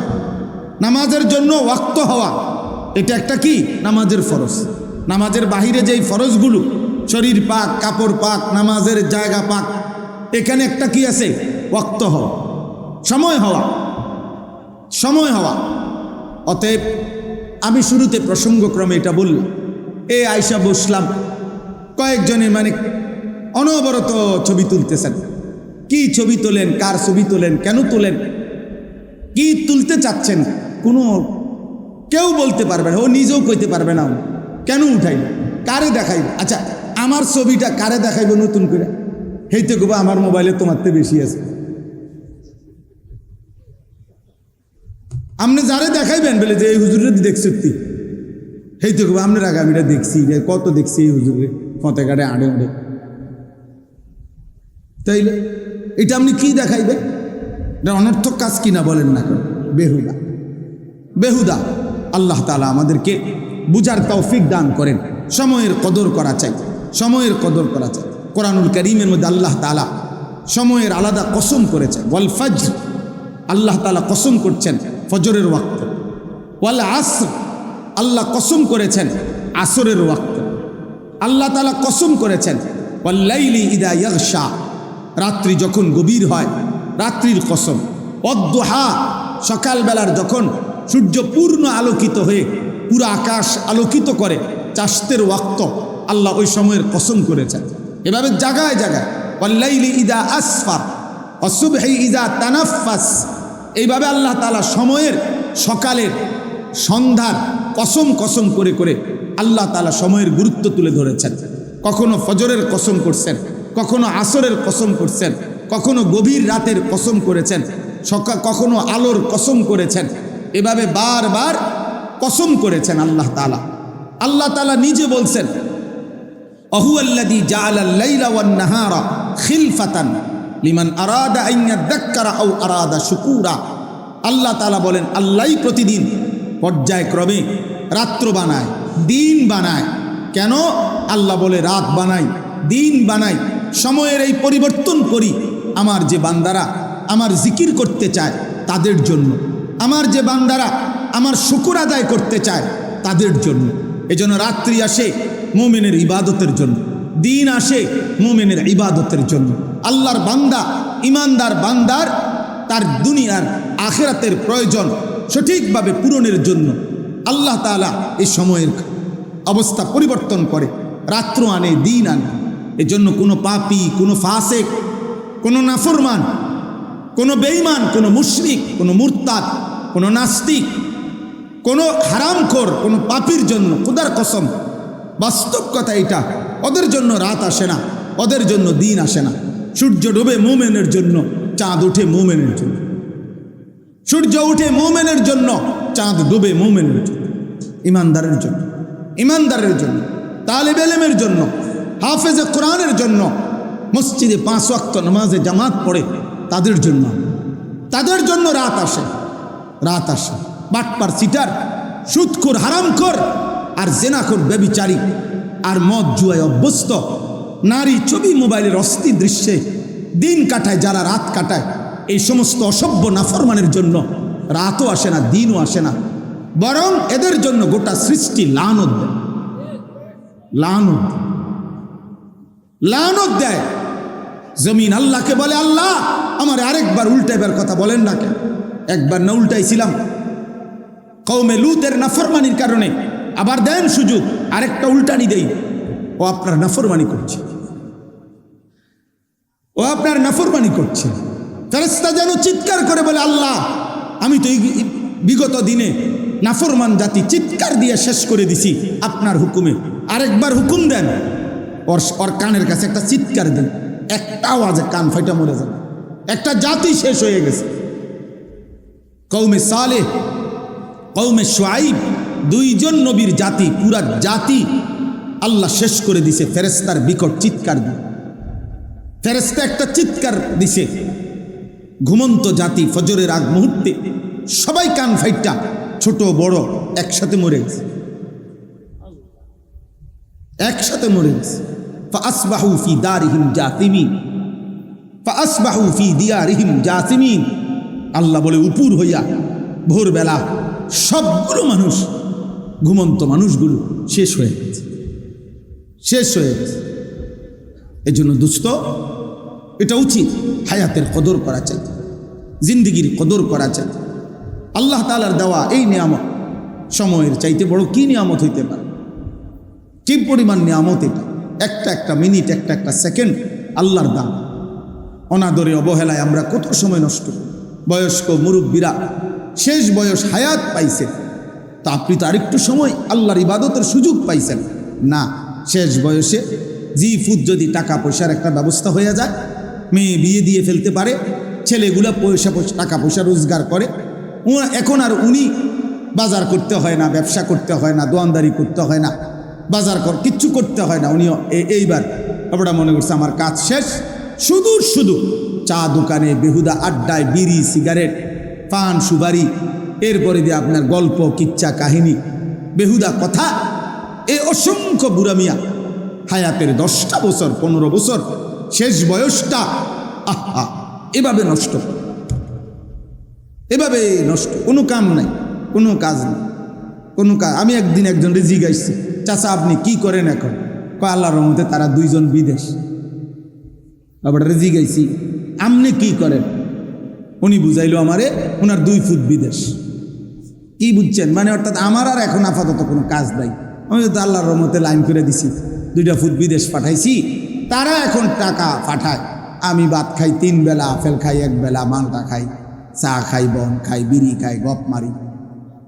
নামাজের জন্য ওয়াক্ত হওয়া এটা একটা কি? নামাজের ফরজ। নামাজের বাহিরে যেই ফরজগুলো, শরীর পাক, কাপড় পাক, নামাজের জায়গা পাক, এখানে একটা কি আছে? ওয়াক্ত হওয়া, সময় হওয়া, সময় হওয়া। অতএব আমি শুরুতে প্রসঙ্গক্রমে এটা বললাম, আয়সা বসলাম, কয়েকজনের মানে অনবরত ছবি তুলতেছেন। কি ছবি তোলেন, কার ছবি তোলেন, কেন তোলেন, কি তুলতে চাচ্ছেন, কোনো কেউ বলতে পারবে না, ও নিজেও কইতে পারবে না কেন উঠাইব, কারে দেখাইব। আচ্ছা, আমার ছবিটা কারে দেখাইব নতুন করে, হেইতে গোবা আমার মোবাইলে তোমার থেকে বেশি আছে। আপনি যারে দেখাইবেন বলে যে এই হুজুরে দেখছি, হেইতে গোবা আপনার আগে আমিটা দেখছি, কত দেখছি এই হুজুরে ফতে কাটে আড়ে আড়ে, তাইলে এটা আপনি কি দেখাইবেন? এটা অনর্থক কাজ কিনা বলেন না কেন, বেহুদা বেহুদা। আল্লাহ তাআলা আমাদেরকে বুঝার তৌফিক দান করেন। সময়ের কদর করা চাই, সময়ের কদর করা চাই। কোরআনুল কারীমের মধ্যে আল্লাহ তাআলা সময়ের আলাদা কসম করেছেন। ওয়াল ফজর, আল্লাহ তাআলা কসম করছেন ফজরের ওয়াক্ত। ওয়াল আসর, আল্লাহ কসম করেছেন আসরের ওয়াক্ত। আল্লাহ তাআলা কসম করেছেন ওয়াল লাইলি ইযা ইয়াগশা, রাত্রি যখন গভীর হয়, রাত্রির কসম। অদ্দুহা, সকালবেলার যখন সূর্য পূর্ণ আলোকিত হয়ে পুরো আকাশ আলোকিত করে, চাষতের ওয়াক্ত, আল্লাহ ওই সময়ের কসম করেছেন। এভাবে জায়গায় জায়গায় ওয়াল্লাইলি ইযা আসফার ওয়াসুবহি ইযা তানাফাস, এইভাবে আল্লাহ তাআলা সময়ের, সকালের, সন্ধ্যার কসম কসম করে করে আল্লাহ তাআলা সময়ের গুরুত্ব তুলে ধরেছেন। কখনো ফজরের কসম করছেন, কখনো আসরের কসম করছেন, কখনো গভীর রাতের কসম করেছেন, কখনো আলোর কসম করেছেন। এভাবে বারবার কসম করেছেন আল্লাহ তাআলা। আল্লাহ তাআলা নিজে বলছেন আহুয়াল্লাযী জাআলাল লাইলা ওয়ান নাহারা খিলফাতান লিমান আরাদা আন ইয়াযাক্কারা আও আরাদা শুকুরা। আল্লাহ তাআলা বলেন, আল্লাহই প্রতিদিন পর্যায়ক্রমে রাত্র বানায়, দিন বানায়। কেন? আল্লাহ বলে রাত বানাই, দিন বানাই, সময়ের এই পরিবর্তন করি আমার যে বান্দারা আমার জিকির করতে চায় তাদের জন্য, আমার যে বান্দারা আমার শুকর আদায় করতে চায় তাদের জন্য। এজন্য রাত্রি আসে মুমিনের ইবাদতের জন্য, দিন আসে মুমিনের ইবাদতের জন্য। আল্লাহর বান্দা, ইমানদার বান্দার তার দুনিয়ার আখিরাতের প্রয়োজন সঠিকভাবে পূরণের জন্য আল্লাহ তাআলা এই সময়ের অবস্থা পরিবর্তন করে, রাত্র আনে, দিন আনে। এজন্য কোনো পাপী, কোনো ফাসেক, কোনো নাফরমান, কোনো বেঈমান, কোনো মুশরিক, কোনো মুরতাদ, কোনো নাস্তিক, কোনো হারামখোর, কোনো পাপীর জন্য খোদার কসম, বাস্তব কথা এটা, ওদের জন্য রাত আসে না, ওদের জন্য দিন আসে না। সূর্য ডুবে মুমিনের জন্য, চাঁদ উঠে মুমিনের জন্য। সূর্য উঠে মুমিনের জন্য, চাঁদ ডুবে মুমিনের জন্য। ইমানদারের জন্য, ইমানদারের জন্য, তালিব ইলমের জন্য, হাফেজে কোরআনের জন্য, মসজিদে 5 ওয়াক্ত নামাজে জামাত পড়ে তাদের জন্য, তাদের জন্য রাত আসে, রাত আসে। বাটপার, সিটার, সুদখোর, হারামখোর আর জেনাখোর, ব্যভিচারী আর মদ জুয়ায় অভ্যস্ত, নারী ছবি মোবাইলের অস্থির দৃশ্যে দিন কাটায় যারা, রাত কাটায়, এই সমস্ত অসভ্য নাফরমানের জন্য রাতও আসে না, দিনও আসে না, বরং এদের জন্য গোটা সৃষ্টি লানত দেয়, লানত, লানত দেয়। জমিন আল্লাহকে বলে, আল্লাহ আমার আরেকবার উল্টাইবার কথা বলেন না কেন? একবার না উল্টাইছিলাম কওমে লুতের নাফরমানির কারণে, আবার দেন সুযোগ, আরেকটা উল্টানি দেই। ও আপনার নাফরমানি করছে, ও আপনার নাফরমানি করছে। ফেরেশতা যেন চিৎকার করে বলে, আল্লাহ আমি তো বিগত দিনে নাফরমান জাতি চিৎকার দিয়ে শেষ করে দিছি আপনার হুকুমে, আরেকবার হুকুম দেন। ওর কানের কাছে একটা চিৎকার দেন, একটা আওয়াজে কান ফাইটা মরে যাবে। একটা জাতি শেষ হয়ে গেছে। কওমে সালেহ, কওমে শুআইব, 2 জন নবীর জাতি, পুরা জাতি আল্লাহ শেষ করে দিছে ফেরেশতার বিকট চিৎকার দিয়ে। ফেরেশতা একটা চিৎকার দিছে, ঘুমন্ত জাতি ফজরের আগ মুহূর্তে সবাই কান ফাইটা, ছোট বড় একসাথে মরে গেছে, একসাথে মরে গেছে। ফাসবাহু ফি দারিহিম জাসিমিন, ফাসবাহু ফি দিয়ারিহিম জাসিমিন। আল্লাহ বলে, উপর হইয়া ভোরবেলা সবগুলো মানুষ, ঘুমন্ত মানুষগুলো শেষ হয়ে গেছে, শেষ হয়ে গেছে। এই জন্য দোস্ত, এটা উচিত হায়াতের কদর করা চাই, জিন্দিগির কদর করা চাই। আল্লাহ তাআলার দেওয়া এই নিয়ামত, সময়ের চাইতে বড় কি নিয়ামত হইতে পারে? কি পরিমাণ নিয়ামত এটা! একটা একটা মিনিট, একটা একটা সেকেন্ড আল্লাহর দান। অনাদরে অবহেলায় আমরা কত সময় নষ্ট করি। বয়স্ক মুরব্বীরা শেষ বয়স হায়াত পাইছে, তা আপনি তো আরেকটু সময় আল্লাহর ইবাদতের সুযোগ পাইছেন না। শেষ বয়সে জি ফুট যদি টাকা পয়সার একটা ব্যবস্থা হয়ে যায়, মেয়ে বিয়ে দিয়ে ফেলতে পারে, ছেলেগুলা টাকা পয়সা রোজগার করে, এখন আর উনি বাজার করতে হয় না, ব্যবসা করতে হয় না, দোয়ানদারি করতে হয় না, কিচ্ছু করতে হয় না। উনি এইবার আপনারা মনে করছে আমার কাজ শেষ, শুধু শুধু চা দোকানে বেহুদা আড্ডায় বিড়ি সিগারেট পান সুবারি, এরপরে দিয়ে আপনার গল্প কিচ্ছা কাহিনী বেহুদা কথা, এই অসংখ্য বুড়া মিয়া হায়াতের 10টা বছর 15 বছর শেষ বয়সটা আহা এভাবে নষ্ট, এভাবে নষ্ট। কোনো কাম নাই, কোনো কাজ নেই, কোনো কাজ। আমি একদিন একজনকে জিজ্ঞাসছি, চাচা আপনি কি করেন এখন? আল্লাহর রহমতে তারা 2 জন বিদেশ। আবার জিজ্ঞাসি আপনি কি করেন? উনি বুঝাইলো আমারে ওনার 2 ফুট বিদেশ। কি বুঝছেন? মানে অর্থাৎ আমার আর এখন আপাতত কোনো কাজ নাই, আমি তো আল্লাহর রহমতে লাইন করে দিছি, 2টা ফুট বিদেশ পাঠাইছি, তারা এখন টাকা পাঠায়, আমি ভাত খাই 3 বেলা, আপেল খাই 1 বেলা, মালটা খাই, চা খাই, বন খাই, বিড়ি খাই, গপ মারি,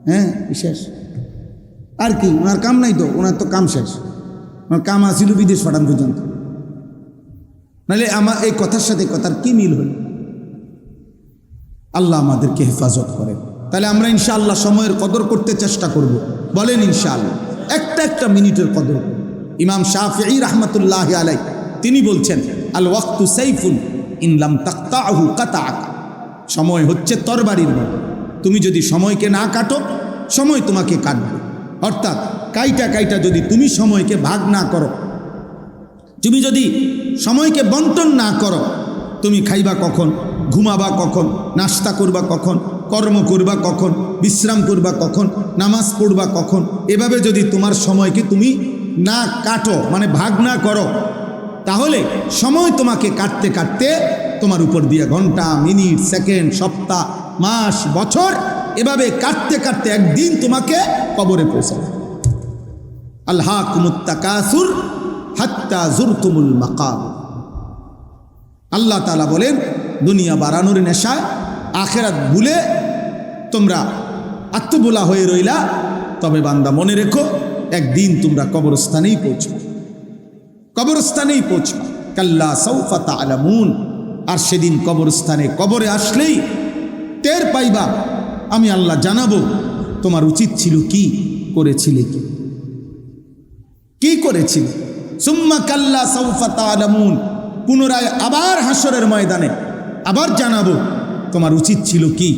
হ্যাঁ শেষ। আর কি ওনার কাম নাই? তো ওনার তো কাম শেষ। ওনার কাম আসিল বিদেশ পাঠান পর্যন্ত। নাহলে আমার এই কথার সাথে কথার কি মিল হল? আল্লাহ আমাদেরকে হেফাজত করেন। তাহলে আমরা ইনশাআল্লাহ সময়ের কদর করতে চেষ্টা করব। বলেন ইনশাআল্লাহ, একটা একটা মিনিটের কদর। ইমাম শাফিঈ রাহমাতুল্লাহি আলাইহি তিনি বলছেন, আল ওয়াক্তু সাইফুন ইন লাম তাকতাহু কাতাআক। সময় হচ্ছে তরবারির মতো, তুমি যদি সময়কে না কাটো, সময় তোমাকে কাটবে। অর্থাৎ কাইটা কাইটা যদি তুমি সময়কে ভাগ না করো, তুমি যদি সময়কে বন্টন না করো, তুমি খাইবা কখন, ঘুমাবা কখন, নাস্তা করবা কখন, কর্ম করবা কখন, বিশ্রাম করবা কখন, নামাজ পড়বা কখন, এভাবে যদি তোমার সময়কে তুমি না কাটো, মানে ভাগ না করো, তাহলে সময় তোমাকে কাটতে কাটতে তোমার উপর দিয়ে ঘন্টা, মিনিট, সেকেন্ড, সপ্তাহ, মাস, বছর এভাবে কাটতে কাটতে একদিন তোমাকে কবরে পৌঁছাবে। আলহাকুমুত তাকাসুর হাত্তা যুরতুমুল মাকাবির। আল্লাহ তাআলা বলেন, দুনিয়া বাড়ানোর নেশায় আখিরাত ভুলে তোমরা আত্মবোলা হয়ে রইলা, তবে বান্দা মনে রেখো একদিন তোমরা কবরস্থানেই পৌঁছবে, কবরস্থানেই পৌঁছবে। কাল্লা সাউফা তা'লামুন। আর সেদিন কবরস্থানে কবরে আসলেই টের পাইবা, আমি আল্লাহ জানাবো তোমার উচিত ছিল কি, করেছিলে কি, কি করেছিলে। সুম্মা কাল্লা সাউফা তা'লামুন। পুনরায় আবার হাসরের ময়দানে আবার জানাবো তোমার উচিত ছিল কি,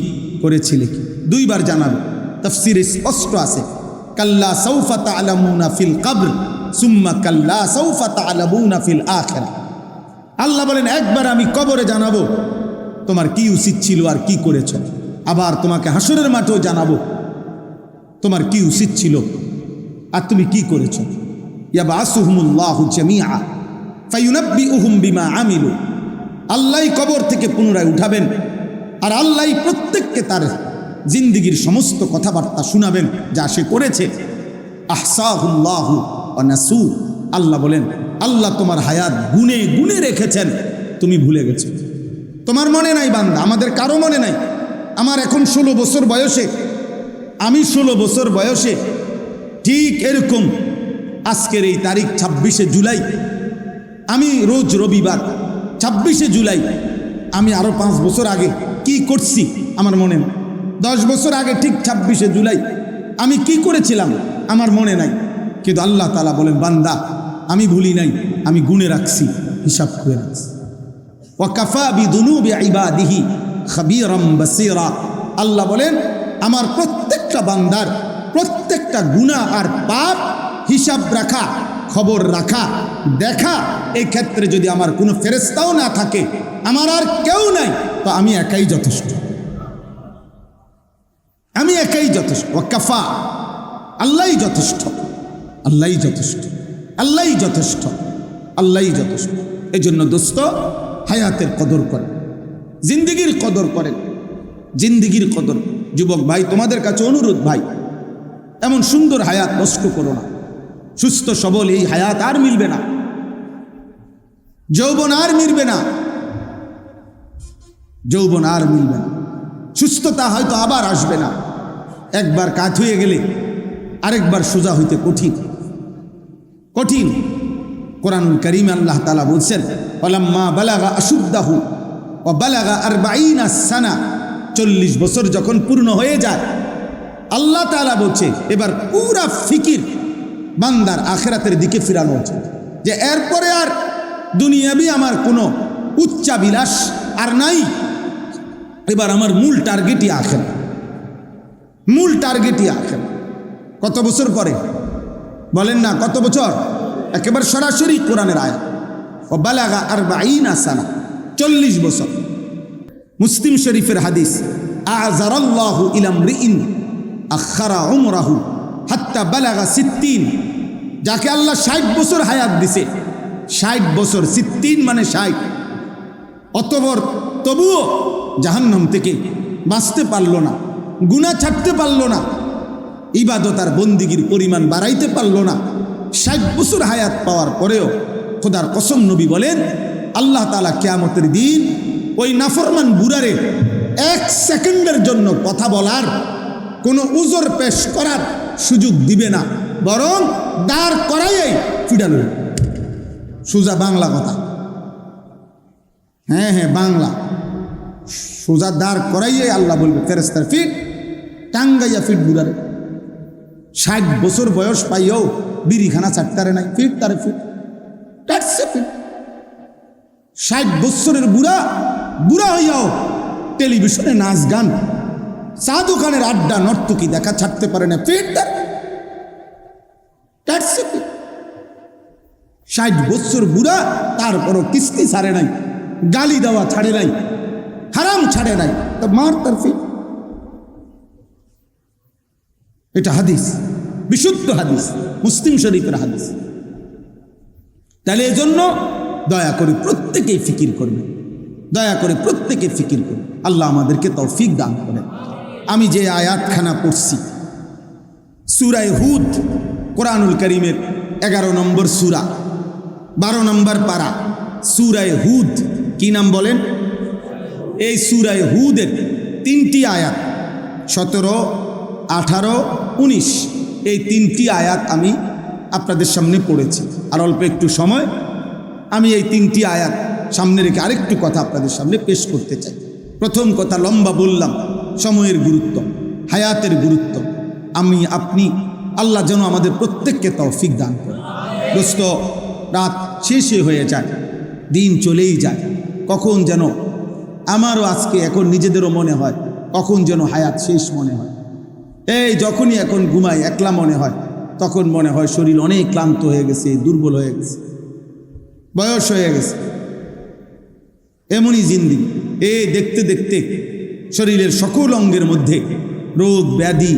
করেছিলে কি। 2 বার জানাবো। তাফসীরে স্পষ্ট আছে, কাল্লা সাউফা তা'লামুনা ফিল কবর সুম্মা কাল্লা সাউফা তা'লামুনা ফিল আখিরাহ। আল্লাহ বলেন, একবার আমি কবরে জানাবো তোমার কি উচিত ছিল আর কি করেছ, আবার তোমাকে হাসরের মাঠেও জানাবো তোমার কি উচিত ছিল আর তুমি কি করেছ। ইয়াবআসুহুমুল্লাহু জামিআ ফায়ুনাব্বিউহুম বিমা আমিলু। আল্লাহ কবর থেকে পুনরায় উঠাবেন, আর আল্লাহ প্রত্যেককে তার জিন্দিগির সমস্ত কথাবার্তা শোনাবেন যা সে করেছে। আহসাহুল্লাহু ওয়া নাসু। আল্লাহ বলেন, আল্লাহ তোমার হায়াত গুনে গুনে রেখেছেন, তুমি ভুলে গেছো, তোমার মনে নাই বান্দা, আমাদের কারো মনে নাই। আমার এখন 16 বছর বয়সে, আমি 16 বছর বয়সে ঠিক এরকম আজকের এই তারিখ 26শে জুলাই, আমি রোজ রবিবার 26শে জুলাই আমি আরো 5 বছর আগে কি করছি আমার মনে নেই। 10 বছর আগে ঠিক 26শে জুলাই আমি কি করেছিলাম আমার মনে নাই। কিন্তু আল্লাহ তাআলা বলেন, বান্দা আমি ভুলি নাই, আমি গুনে রাখছি, হিসাব করে রাখছি। ওয়া কাফা বিদুনুবি ইবাদিহি খাবীরাম বাসীরা। আল্লাহ বলেন, আমার প্রত্যেকটা বান্দার প্রত্যেকটা গুনাহ আর পাপ হিসাব রাখা, খবর রাখা, দেখা, এই ক্ষেত্রে যদি আমার কোনো ফেরেশতাও না থাকে, আমার আর কেউ নাই, তো আমি একাই যথেষ্ট, আমি একাই যথেষ্ট। ওয়া কাফা, আল্লাহই যথেষ্ট, আল্লাহই যথেষ্ট, আল্লাহই যথেষ্ট, আল্লাহই যথেষ্ট। এই জন্য দোস্ত, হায়াতের কদর করেন, জিন্দিগির কদর করেন, জিন্দিগির কদর। যুবক ভাই, তোমাদের কাছে অনুরোধ ভাই, এমন সুন্দর হায়াত নষ্ট করো না। সুস্থ সবল এই হায়াত আর মিলবে না, যৌবন আর মিলবে না, যৌবন আর মিলবে না। সুস্থতা হয়তো আবার আসবে না, একবার কাত হয়ে গেলে আরেকবার সোজা হইতে কঠিন কঠিন। কোরআনুল কারীমে আল্লাহ তাআলা বলছেন, ফালাম্মা বালাগা আশুদ্দাহু ওয়া বালাগা 40 সানা, 40 বছর যখন পূর্ণ হয়ে যায়, আল্লাহ তাআলা বলছে এবার পুরা ফিকির বান্দার আখিরাতের দিকে ফিরানো উচিত, যে এরপরে আর দুনিয়াবি আমার কোনো উচ্চাবিলাস আর নাই, এবার আমার মূল টার্গেটই আখিরাত, মূল টার্গেটই আখিরাত। কত বছর পরে বলেন না, কত বছর? একেবারে সরাসরি কোরআনের আয়াত, ও বালাগা 40 সানা, 40 বছর। মুসলিম শরীফের হাদিস, আযারাল্লাহু ইলা মরিইন আখারা উমরাহু হাত্তা বালাগা 60, যাকে আল্লাহ 60 বছর হায়াত দিছে, 60 বছর, 60 মানে 60, অতঃপর তবুও জাহান্নাম থেকে বাঁচতে পারল না, গুনাহ ছাড়তে পারল না, ইবাদত আর বন্দিগির পরিমাণ বাড়াইতে পারল না। 60 বছর হায়াত পাওয়ার পরেও খোদার কসম নবী বলেন, আল্লাহ তাআলা কিয়ামতের দিন ওই নাফরমান বুড়ারে 1 সেকেন্ডের জন্য কথা বলার, কোনো উজর পেশ করার সুযোগ দিবে না, বরং দাঁড় করাইয়াই ফিরানো। সোজা বাংলা কথা, হ্যাঁ হ্যাঁ বাংলা, সোজা দাঁড় করাইয়াই আল্লাহ বলবে ফেরেশতার ফিট, টাঙ্গাইয়া ফিট বুড়ারে। 60 বছর বয়স পাইও বিড়িখানা চারটারে নাই, ফিট তারে ফিট, টাটসে ফিট। 60 বছরের বুড়া, বুড়া হইয়াও টেলিভিশনে নাচ গান, চা দোকানের আড্ডা, নর্তকী দেখা ছাড়তে পারে না, ফিট তার, টাটসে ফিট। 60 বছর বুড়া, তারপরও কিস্তি ছাড়ে নাই, গালি দেওয়া ছাড়ে নাই, হারাম ছাড়ে নাই, তো মার তার ফিট। এটা হাদিস, বিশুদ্ধ হাদিস, মুসলিম শরীফের হাদিস। তাহলে এজন্য দয়া করে প্রত্যেকেই ফিকির করবে, দয়া করে প্রত্যেকে ফিকির করবে। আল্লাহ আমাদেরকে তৌফিক দান করেন। আমি যে আয়াতখানা পড়ছি, সূরা হুদ, কোরআনুল কারীমের 11 নম্বর সূরা, 12 নম্বর পারা, সূরা হুদ। কি নাম বলেন? এই সূরা হুদের 3টি আয়াত, 17, 18, 19, এই 3টি আয়াত আমি আপনাদের সামনে পড়েছি। আর অল্প একটু সময় আমি এই 3টি আয়াত সামনে রেখে আরেকটু কথা আপনাদের সামনে পেশ করতে চাই। প্রথম কথা, লম্বা বললাম, সময়ের গুরুত্ব, হায়াতের গুরুত্ব। আমি আপনি, আল্লাহ যেন আমাদের প্রত্যেককে তৌফিক দান করে। দোস্ত, রাত শেষে হয়ে যায়, দিন চলেই যায়, কখন যেন আমারও আজকে এখন নিজেদেরও মনে হয় কখন যেন হায়াত শেষ মনে হয়। এই যখনই এখন ঘুমাই, একলা মনে হয়, তখন মনে হয় শরীর অনেক ক্লান্ত হয়ে গেছে, দুর্বল হয়ে গেছে, বয়স হয়ে গেছে। এমনই জিন্দেগি। এই দেখতে দেখতে শরীরের সকল অঙ্গের মধ্যে রোগ ব্যাধি,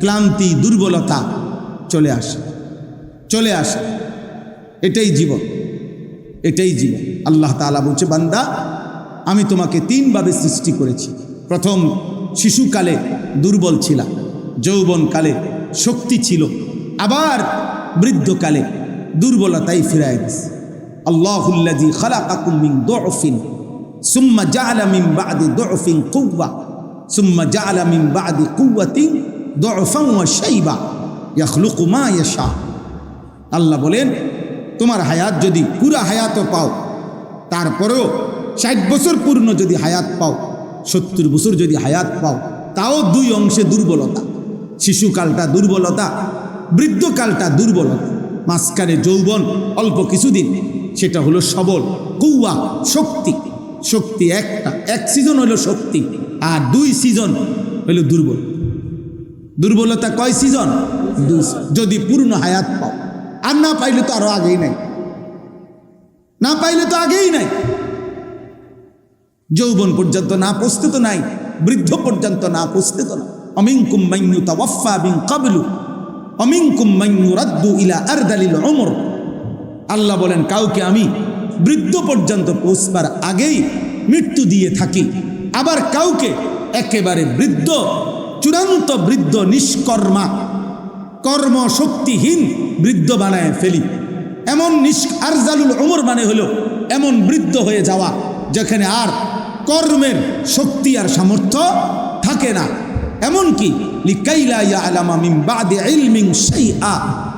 ক্লান্তি, দুর্বলতা চলে আসে, চলে আসে। এটাই জীবন, এটাই জীবন। আল্লাহ তাআলা বলছে, বান্দা আমি তোমাকে 3 ভাবে সৃষ্টি করেছি। প্রথম, শিশুকালে দুর্বল ছিলা, যৌবনকালে শক্তি ছিল, আবার বৃদ্ধকালে দুর্বলতাই ফিরায় দিস। আল্লাহুল্লাযী খালাকাকুম মিন দু'ফিন সুম্মা জাআলা মিন বা'দি দু'ফিন কুওয়া সুম্মা জাআলা মিন বা'দি কুওয়াতিন দু'ফান ওয়া শাইবা ইয়াখলুকু মা ইয়াশা। আল্লাহ বলেন, তোমার হায়াত যদি পুরা হায়াতও পাও, তারপরেও 60 বছর পূর্ণ যদি হায়াত পাও, 70 বছর যদি হায়াত পাও, তাও 2 অংশে দুর্বলতা। শিশুকালটা দুর্বলতা, বৃদ্ধকালটা দুর্বলতা, মাঝখানে যৌবন অল্প কিছুদিন, সেটা হলো সবল, কুওয়া, শক্তি। শক্তি একটা, 1 সিজন হলো শক্তি, আর 2 সিজন হলো দুর্বল। দুর্বলতা কয় সিজন? 2। যদি পূর্ণ হায়াত পাও, আর না পাইলে তো আরো আগেই নাই, না পাইলে তো আগেই নাই। যৌবন পর্যন্ত না পৌঁছতে তো নাই, বৃদ্ধ পর্যন্ত না পৌঁছতে তো না। অমিনকুম মান ইউতাওয়াফা মিন ক্বাবলু অমিনকুম মান ইউরাদ্দু ইলা আরদালিল উমর। আল্লাহ বলেন, কাউকে আমি বৃদ্ধ পর্যন্ত পৌঁছবার আগেই মৃত্যু দিয়ে থাকি, আবার কাউকে একেবারে বৃদ্ধ, চূড়ান্ত বৃদ্ধ, নিষ্কর্মা, কর্মশক্তিহীন বৃদ্ধ বানায় ফেলি। এমন আরজালুল উমর মানে হলো এমন বৃদ্ধ হয়ে যাওয়া যেখানে আর কর্মের শক্তি আর সামর্থ্য থাকে না। এমনকি লিকাইলা ইয়ালামা মিন বাদি ইলমিন শাইআ,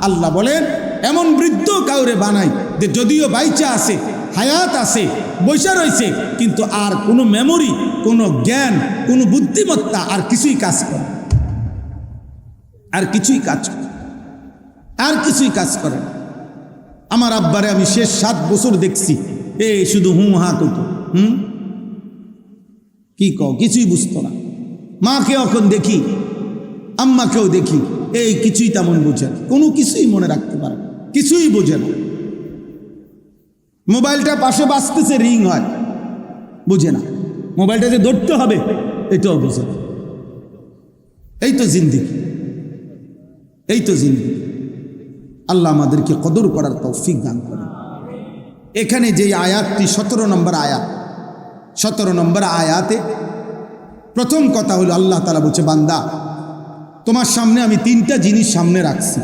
আল্লাহ বলেন এমন বৃদ্ধ কাউরে বানাই যে যদিও বাইচা আছে, হায়াত আছে, বৈশা রয়েছে, কিন্তু আর কোনো মেমোরি, কোনো জ্ঞান, কোনো বুদ্ধিমত্তা আর কিছুই কাজ করে, আর কিছুই কাজ করে, আর কিছুই কাজ করে। আমার আব্বারে আমি শেষ 7 বছর দেখছি এই শুধু হা কত কি কিছুই বুঝতো না। মাকে এখন দেখি, আম্মাকেও দেখি, এই কিছুই তেমন বোঝে না, কোনো কিছুই মনে রাখতে পারে না, কিছুই বোঝে না। মোবাইলটা পাশে বাজতেছে, রিং হয়, বুঝে না। মোবাইলটা যে ধরতে হবে এটাও বুঝে না। এই তো জিন্দেগি, এই তো জিন্দেগি। আল্লাহ আমাদেরকে কদর করার তৌফিক দান করে। এখানে যে আয়াতটি 17 নম্বর আয়াত, 17 নম্বর আয়াতে প্রথম কথা হলো আল্লাহ তাআলা বলছে, বান্দা তোমার সামনে আমি 3টা জিনিস সামনে রাখছি,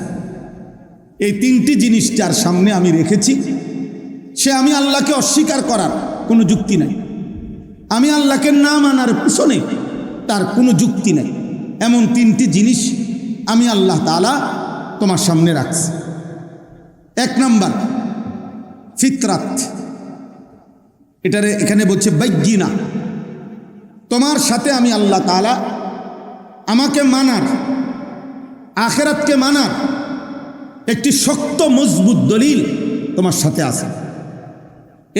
এই 3টি জিনিসটার সামনে আমি রেখেছি। সে আমি আল্লাহকে অস্বীকার করার কোনো যুক্তি নাই, আমি আল্লাহকে না মানার পিছনে তার কোনো যুক্তি নাই। এমন 3টি জিনিস আমি আল্লাহ তাআলা তোমার সামনে রাখছি। 1 নম্বর ফিতরাত, এটারে এখানে বলছে বাইগিনা। তোমার সাথে আমি আল্লাহ তাআলা আমাকে মানার, আখিরাতকে মানার একটি শক্ত মজবুত দলিল তোমার সাথে আছে।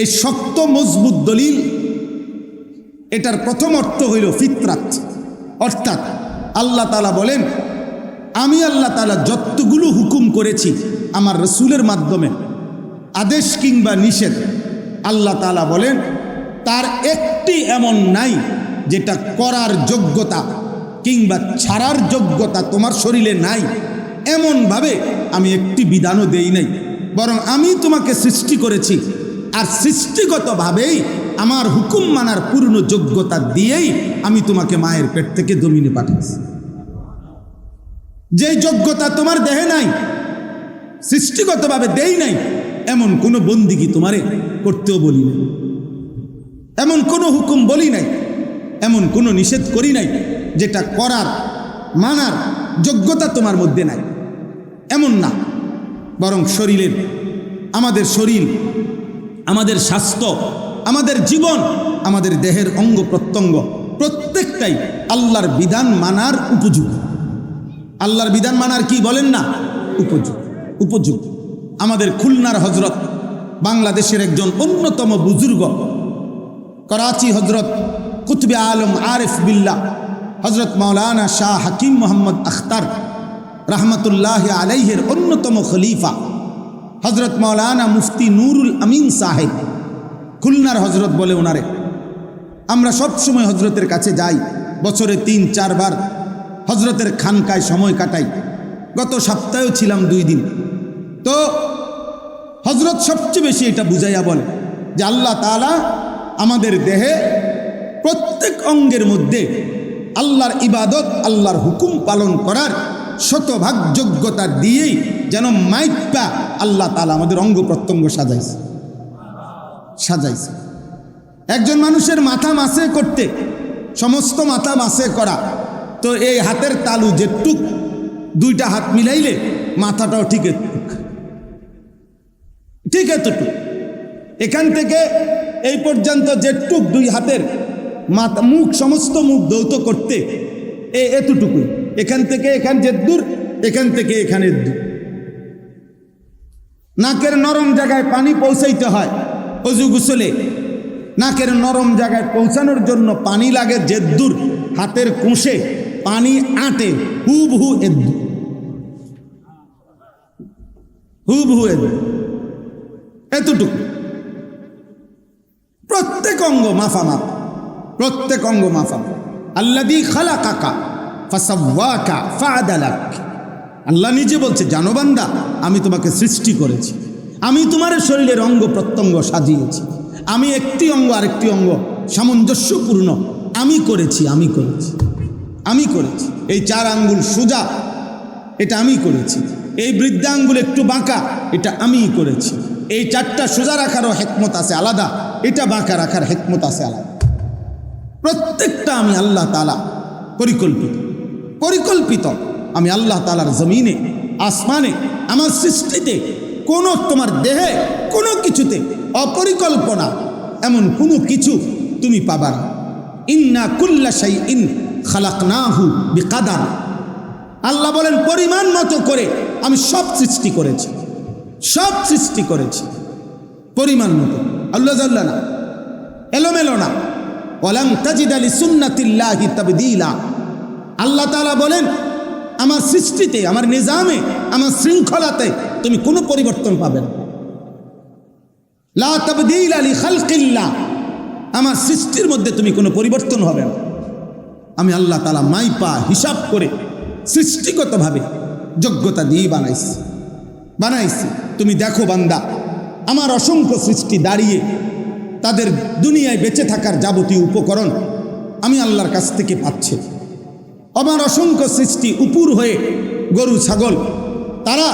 এই শক্ত মজবুত দলিল, এটার প্রথম অর্থ হইল ফিতরাত, অর্থাৎ আল্লাহ তাআলা বলেন আমি আল্লাহ তাআলা যতগুলো হুকুম করেছি আমার রাসূলের মাধ্যমে, আদেশ কিংবা নিষেধ, আল্লাহ তাআলা বলেন তার একটি এমন নাই যেটা করার যোগ্যতা কিংবা ছাড়ার যোগ্যতা তোমার শরীরে নাই। এমনভাবে আমি একটি বিধানও দেই নাই, বরং আমি তোমাকে সৃষ্টি করেছি, আর সৃষ্টিগতভাবেই আমার হুকুম মানার পূর্ণ যোগ্যতা দিয়েই আমি তোমাকে মায়ের পেট থেকে জমিনে পাঠিয়েছি। যে যোগ্যতা তোমার দেহে নাই, সৃষ্টিগতভাবে দেই নাই, এমন কোনো বন্দিগি তোমারে করতেও বলি নাই, এমন কোনো হুকুম বলি নাই, এমন কোনো নিষেধ করি নাই যেটা করার মানার যোগ্যতা তোমার মধ্যে নাই, এমন না। বরং শরীরের, আমাদের শরীর, আমাদের স্বাস্থ্য, আমাদের জীবন, আমাদের দেহের অঙ্গ প্রত্যঙ্গ প্রত্যেকটাই আল্লাহর বিধান মানার উপযোগী। আল্লাহর বিধান মানার কি বলেন না, উপযোগী। আমাদের খুলনার হজরত, বাংলাদেশের একজন অন্যতম বুজুর্গ, করাচি হজরত কুতুবে আলম আরিফ বিল্লাহ হজরত মাওলানা শাহ হাকিম মোহাম্মদ আখতার রহমতুল্লাহ আলাইহের অন্যতম খলিফা হজরত মাওলানা মুফতি নুরুল আমিন সাহেব, খুলনার হজরত বলে ওনারে। আমরা সবসময় হজরতের কাছে যাই, বছরে 3-4 বার হজরতের খানকায় সময় কাটাই। গত সপ্তাহেও ছিলাম 2 দিন। তো হজরত সবচেয়ে বেশি এটা বুঝাইয়া বলে যে আল্লাহ তাআলা আমাদের দেহে প্রত্যেক অঙ্গের মধ্যে আল্লাহর ইবাদত, আল্লাহর হুকুম পালন করার শতভাগ যোগ্যতা দিয়েই যেন মাইপা আল্লাহ তাআলা আমাদের অঙ্গ প্রত্যঙ্গ সাজাইছে। একজন মানুষের মাথা মাসে করতে, সমস্ত মাথা মাসে করা, তো এই হাতের তালু যেটুক, 2টা হাত মিলাইলে মাথাটাও ঠিক এতটুক, এখান থেকে এই পর্যন্ত যেটুক 2 হাতের মাথা, মুখ, সমস্ত মুখ ধৌত করতে এতটুকুই, এখান থেকে এখান যে দূর, এখান থেকে এখানে দূর। নাকের নরম জায়গায় পানি পৌঁছাইতে হয় অজু গোসলে, নাকের নরম জায়গায় পৌঁছানোর জন্য পানি লাগে যে দূর, হাতের কোষে পানি আটে হুবহু এদূর, এতটুকু। প্রত্যেক অঙ্গ মাফা, প্রত্যেক অঙ্গ মাফা। আল্লাযী খালাকাকা ফাসাওয়াকা ফাআদালাক, আল্লাহ নিজে বলছে, জানো বান্দা আমি তোমাকে সৃষ্টি করেছি, আমি তোমার শরীরের অঙ্গ প্রত্যঙ্গ সাজিয়েছি, আমি একটি অঙ্গ আরেকটি অঙ্গ সামঞ্জস্যপূর্ণ আমি করেছি। এই 4 আঙ্গুল সোজা, এটা আমি করেছি। এই বৃদ্ধাঙ্গুল একটু বাঁকা, এটা আমিই করেছি। এই 4টা সোজা রাখারও হিকমত আছে আলাদা, এটা বাঁকা রাখার হিকমত আছে আলাদা। প্রত্যেকটা আমি আল্লাহ তাআলা পরিকল্পিত। আমি আল্লাহ তাআলার জমিনে, আসমানে, আমার সৃষ্টিতে কোনো তোমার দেহে কোনো কিছুতে অপরিকল্পনা এমন কোনো কিছু তুমি পাবা না। ইন্না কুল্লা শাইইন খালাকনাহু বিকাদার। আল্লাহ বলেন পরিমাণ মতো করে আমি সব সৃষ্টি করেছি পরিমাণ মতো। আল্লাহ জাল্লা না, এলোমেলো না। ওয়ালান তাজিদা লিসুন্নাতিল্লাহি তাবদীলা। আল্লাহ তাআলা বলেন আমার সৃষ্টিতে, আমার নিজামে, আমার শৃঙ্খলাতে তুমি কোনো পরিবর্তন পাবে না। লা তাবদীলা লিখালকিল্লাহ। আমার সৃষ্টির মধ্যে তুমি কোনো পরিবর্তন হবে না। আমি আল্লাহ তাআলা মাইপা হিসাব করে সৃষ্টিগতভাবে যোগ্যতা দিয়ে বানাইছি। তুমি দেখো বান্দা, আমার অসংখ্য সৃষ্টি দাঁড়িয়ে তাদের দুনিয়ায় বেঁচে থাকার যাবতীয় উপকরণ আমি আল্লাহর কাছ থেকে পাচ্ছে। আমার অসংখ্য সৃষ্টি উপুর হয়ে গরু ছাগল, তারা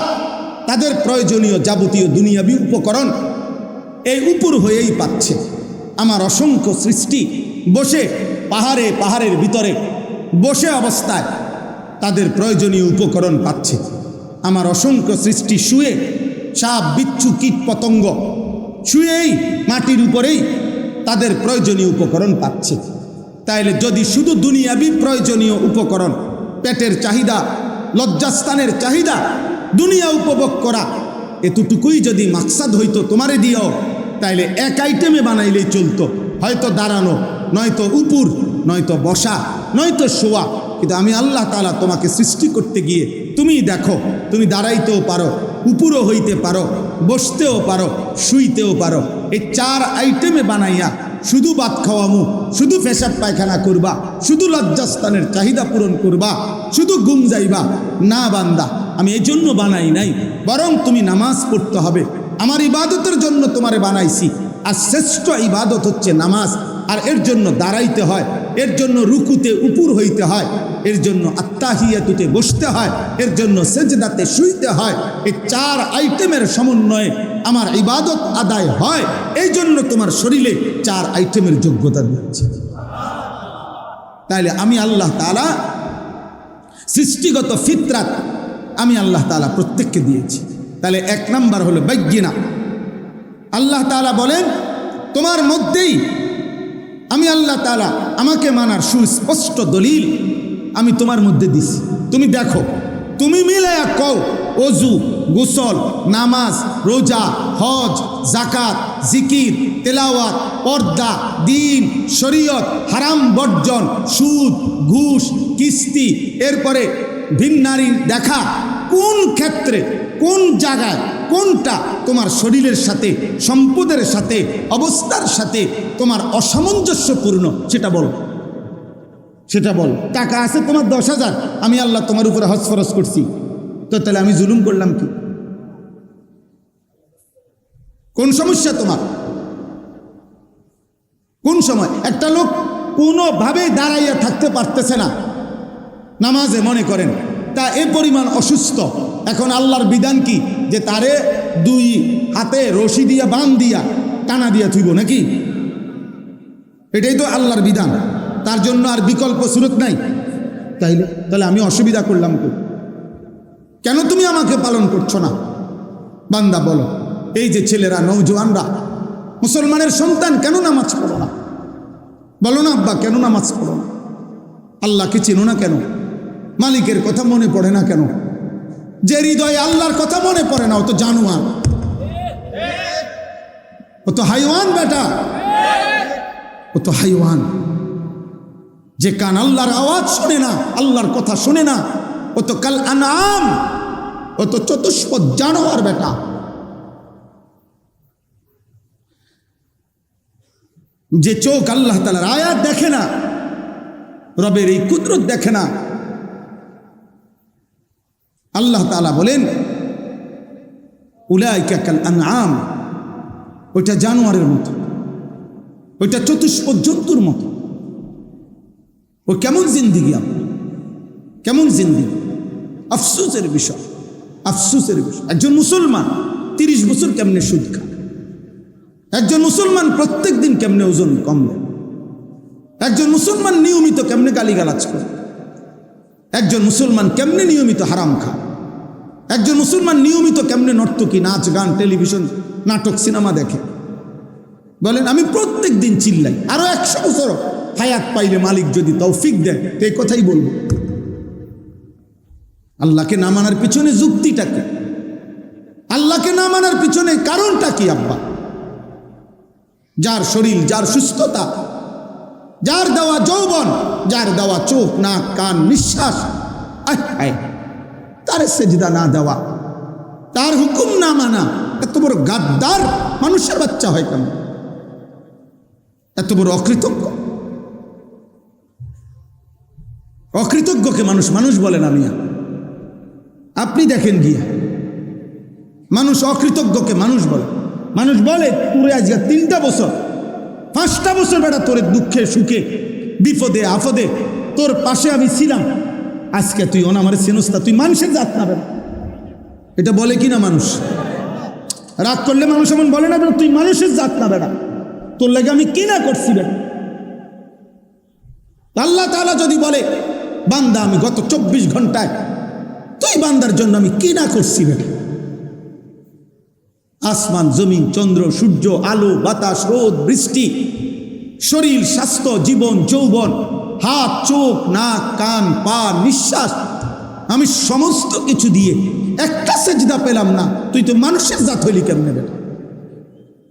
তাদের প্রয়োজনীয় যাবতীয় দুনিয়াবী উপকরণ এই উপুর হয়েই পাচ্ছে। আমার অসংখ্য সৃষ্টি বসে পাহাড়ের ভিতরে বসে অবস্থায় তাদের প্রয়োজনীয় উপকরণ পাচ্ছে। আমার অসংখ্য সৃষ্টি শুয়ে, সাপ বিচ্ছু কীট পতঙ্গ শুয়েই মাটির উপরেই তাদের প্রয়োজনীয় উপকরণ পাচ্ছে। তাইলে যদি শুধু দুনিয়াবী প্রয়োজনীয় উপকরণ, পেটের চাহিদা, লজ্জাস্থানের চাহিদা, দুনিয়া উপভোগ করা, এতটুকুই যদি মাকসাদ হইতো তোমারে দিও, তাইলে এক আইটেমে বানাইলেই চলতো। হয়তো দাঁড়ানো, নয়তো উপুর, নয়তো বসা, নয়তো শোয়া। কিন্তু আমি আল্লাহ তাআলা তোমাকে সৃষ্টি করতে গিয়ে তুমি দেখো, তুমি দাঁড়াইতেও পারো, উপুরও হইতে পারো, বসতেও পারো, শুইতেও পারো। এই 4 আইটেমে বানাইয়া শুধু ভাত খাওয়ামু, শুধু পেশাব পায়খানা করবা, শুধু লজ্জাস্থানের চাহিদা পূরণ করবা, শুধু ঘুম যাইবা না বান্দা। আমি এই জন্য বানাই নাই, বরং তুমি নামাজ পড়তে হবে। আমার ইবাদতের জন্য তোমারে বানাইছি। আর শ্রেষ্ঠ ইবাদত হচ্ছে নামাজ। আর এর জন্য দাঁড়াইতে হয়, এর জন্য রুকুতে উপুর হইতে হয়, এর জন্য আত্তাহিয়াতুতে বসতে হয়, এর জন্য সেজদাতে শুইতে হয়। এই 4 আইটেমের সমন্বয়ে আমার ইবাদত আদায় হয়। এই জন্য তোমার শরীরে 4 আইটেমের যোগ্যতা দিয়েছে। তাইলে আমি আল্লাহ তাআলা সৃষ্টিগত ফিতরাত আমি আল্লাহ তাআলা প্রত্যেককে দিয়েছি। তাহলে 1 নাম্বার হলো বায়্যিনা। আল্লাহ তাআলা বলেন তোমার মধ্যেই আমি আল্লাহ তাআলা আমাকে মানার সুস্পষ্ট দলিল আমি তোমার মধ্যে দিছি। তুমি দেখো, তুমি মিলায়া কও ওযু, গোসল, নামাজ, রোজা, হজ, যাকাত, জিকির, তেলাওয়াত, পর্দা, দ্বীন, শরীয়ত, হারাম বর্জন, সুদ, ঘুষ, কিস্তি, এরপরে ভিন্নারীর দেখা, কোন ক্ষেত্রে, কোন জায়গায়, কোনটা তোমার শরীরের সাথে, সম্পদের সাথে, অবস্থার সাথে তোমার অসামঞ্জস্যপূর্ণ সেটা বল। টাকা আছে তোমার 10,000, আমি আল্লাহ তোমার উপরে হজ ফরজ করছি, তো তাহলে আমি জুলুম করলাম কি? কোন সমস্যা তোমার? কোন সময় একটা লোক কোনোভাবেই দাঁড়াইয়া থাকতে পারতেছে না নামাজে, মনে করেন তা এ পরিমাণ অসুস্থ। এখন আল্লাহর বিধান কি যে তারে 2 হাতে রশি দিয়া বান দিয়া টানা দিয়া থুইব নাকি? এটাই তো আল্লাহর বিধান, তার জন্য আর বিকল্প সুরত নাই। তাহলে আমি অসুবিধা করলাম তো? কেন তুমি আমাকে পালন করছো না? বান্দা বলো, এই যে ছেলেরা, নওজোয়ানরা, মুসলমানের সন্তান, কেন নামাজ পড়ো না? বলো না আব্বা, কেন নামাজ পড়ো না? আল্লাহকে চেনো না কেন? মালিকের কথা মনে পড়ে না কেন? যে হৃদয়ে আল্লাহর কথা মনে পড়ে না, ও তো জানোয়ার, ও তো হাইওয়ান বেটা, ও তো হাইওয়ান। যে কান আল্লাহর আওয়াজ শোনে না, আল্লাহর কথা শোনে না, ও তো কাল আনাম, ও তো চতুষ্পদ জানোয়ার বেটা। যে চোখ আল্লাহ তাআলার আয়াত দেখে না, রবের এই কুদরত দেখে না, আল্লাহ তাআলা বলেন উলাইকা কাল আনআম, ওইটা জানোয়ারের মতো, ওইটা চতুষ্পদ জন্তুর মতো। ও কেমন জিন্দিগি, কেমন জিন্দিগি? আফসোসের বিষয়, আফসোসের বিষয়। একজন মুসলমান 30 বছর কেমনে সুদ খায়, একজন মুসলমান প্রত্যেক দিন কেমনে ওজন কমবে, একজন মুসলমান নিয়মিত কেমনে গালিগালাজ করে, একজন মুসলমান কেমনে নিয়মিত হারাম খায়, একজন মুসলমান নিয়মিত কেমনে নর্তকী, নাচ গান, টেলিভিশন, নাটক, সিনেমা দেখে। বলেন আমি প্রত্যেক দিন চিল্লাই, আরো 100 বছর হায়াত পাইলে মালিক যদি তৌফিক দেন তো এই কথাই বলবো। আল্লাহকে না মানার পিছনে যুক্তিটা কি? আল্লাহকে না মানার পিছনে কারণটা কি? আব্বা, যার শরীর, যার সুস্থতা, যার দেওয়া যৌবন, যার দেওয়া চোখ, নাক, কান, নিঃশ্বাস, তার সেজদা না দেওয়া, তার হুকুম না মানা, এত বড় গাদ্দার মানুষের বাচ্চা হয় কেন? এত বড় অকৃতজ্ঞ। অকৃতজ্ঞকে মানুষ মানুষ বলে না মিয়া। আপনি দেখেন গিয়া, মানুষ অকৃতজ্ঞকে মানুষ বলে। মানুষ বলে তোরে আজকে 3টা বছর 5টা বছর বেটা তোর দুঃখে সুখে বিপদে আপদে তোর পাশে আমি ছিলাম, আজকে তুই অনামারে চিনস্তা, তুই মানুষের জাত না বেটা। এটা বলে কি না মানুষ? রাগ করলে মানুষ এমন বলে না বেটা তুই মানুষের জাত না বেটা, তোর লাগে আমি কি না করছি বেটা। আল্লাহ তাআলা যদি বলে বান্দা আমি গত 24 ঘন্টায় তুই বান্দার জন্য আমি কি না করছি বেটা। আসমান, জমিন, চন্দ্র, সূর্য, আলো, বাতাস, রোদ, বৃষ্টি, শরীর, স্বাস্থ্য, জীবন, যৌবন, হাত, চোখ, নাক, কান, পা, নিঃশ্বাস, আমি সমস্ত কিছু দিয়ে একটা সেজদা পেলাম না, তুই তো মানুষের জাত হইলি কেমনে বেটা?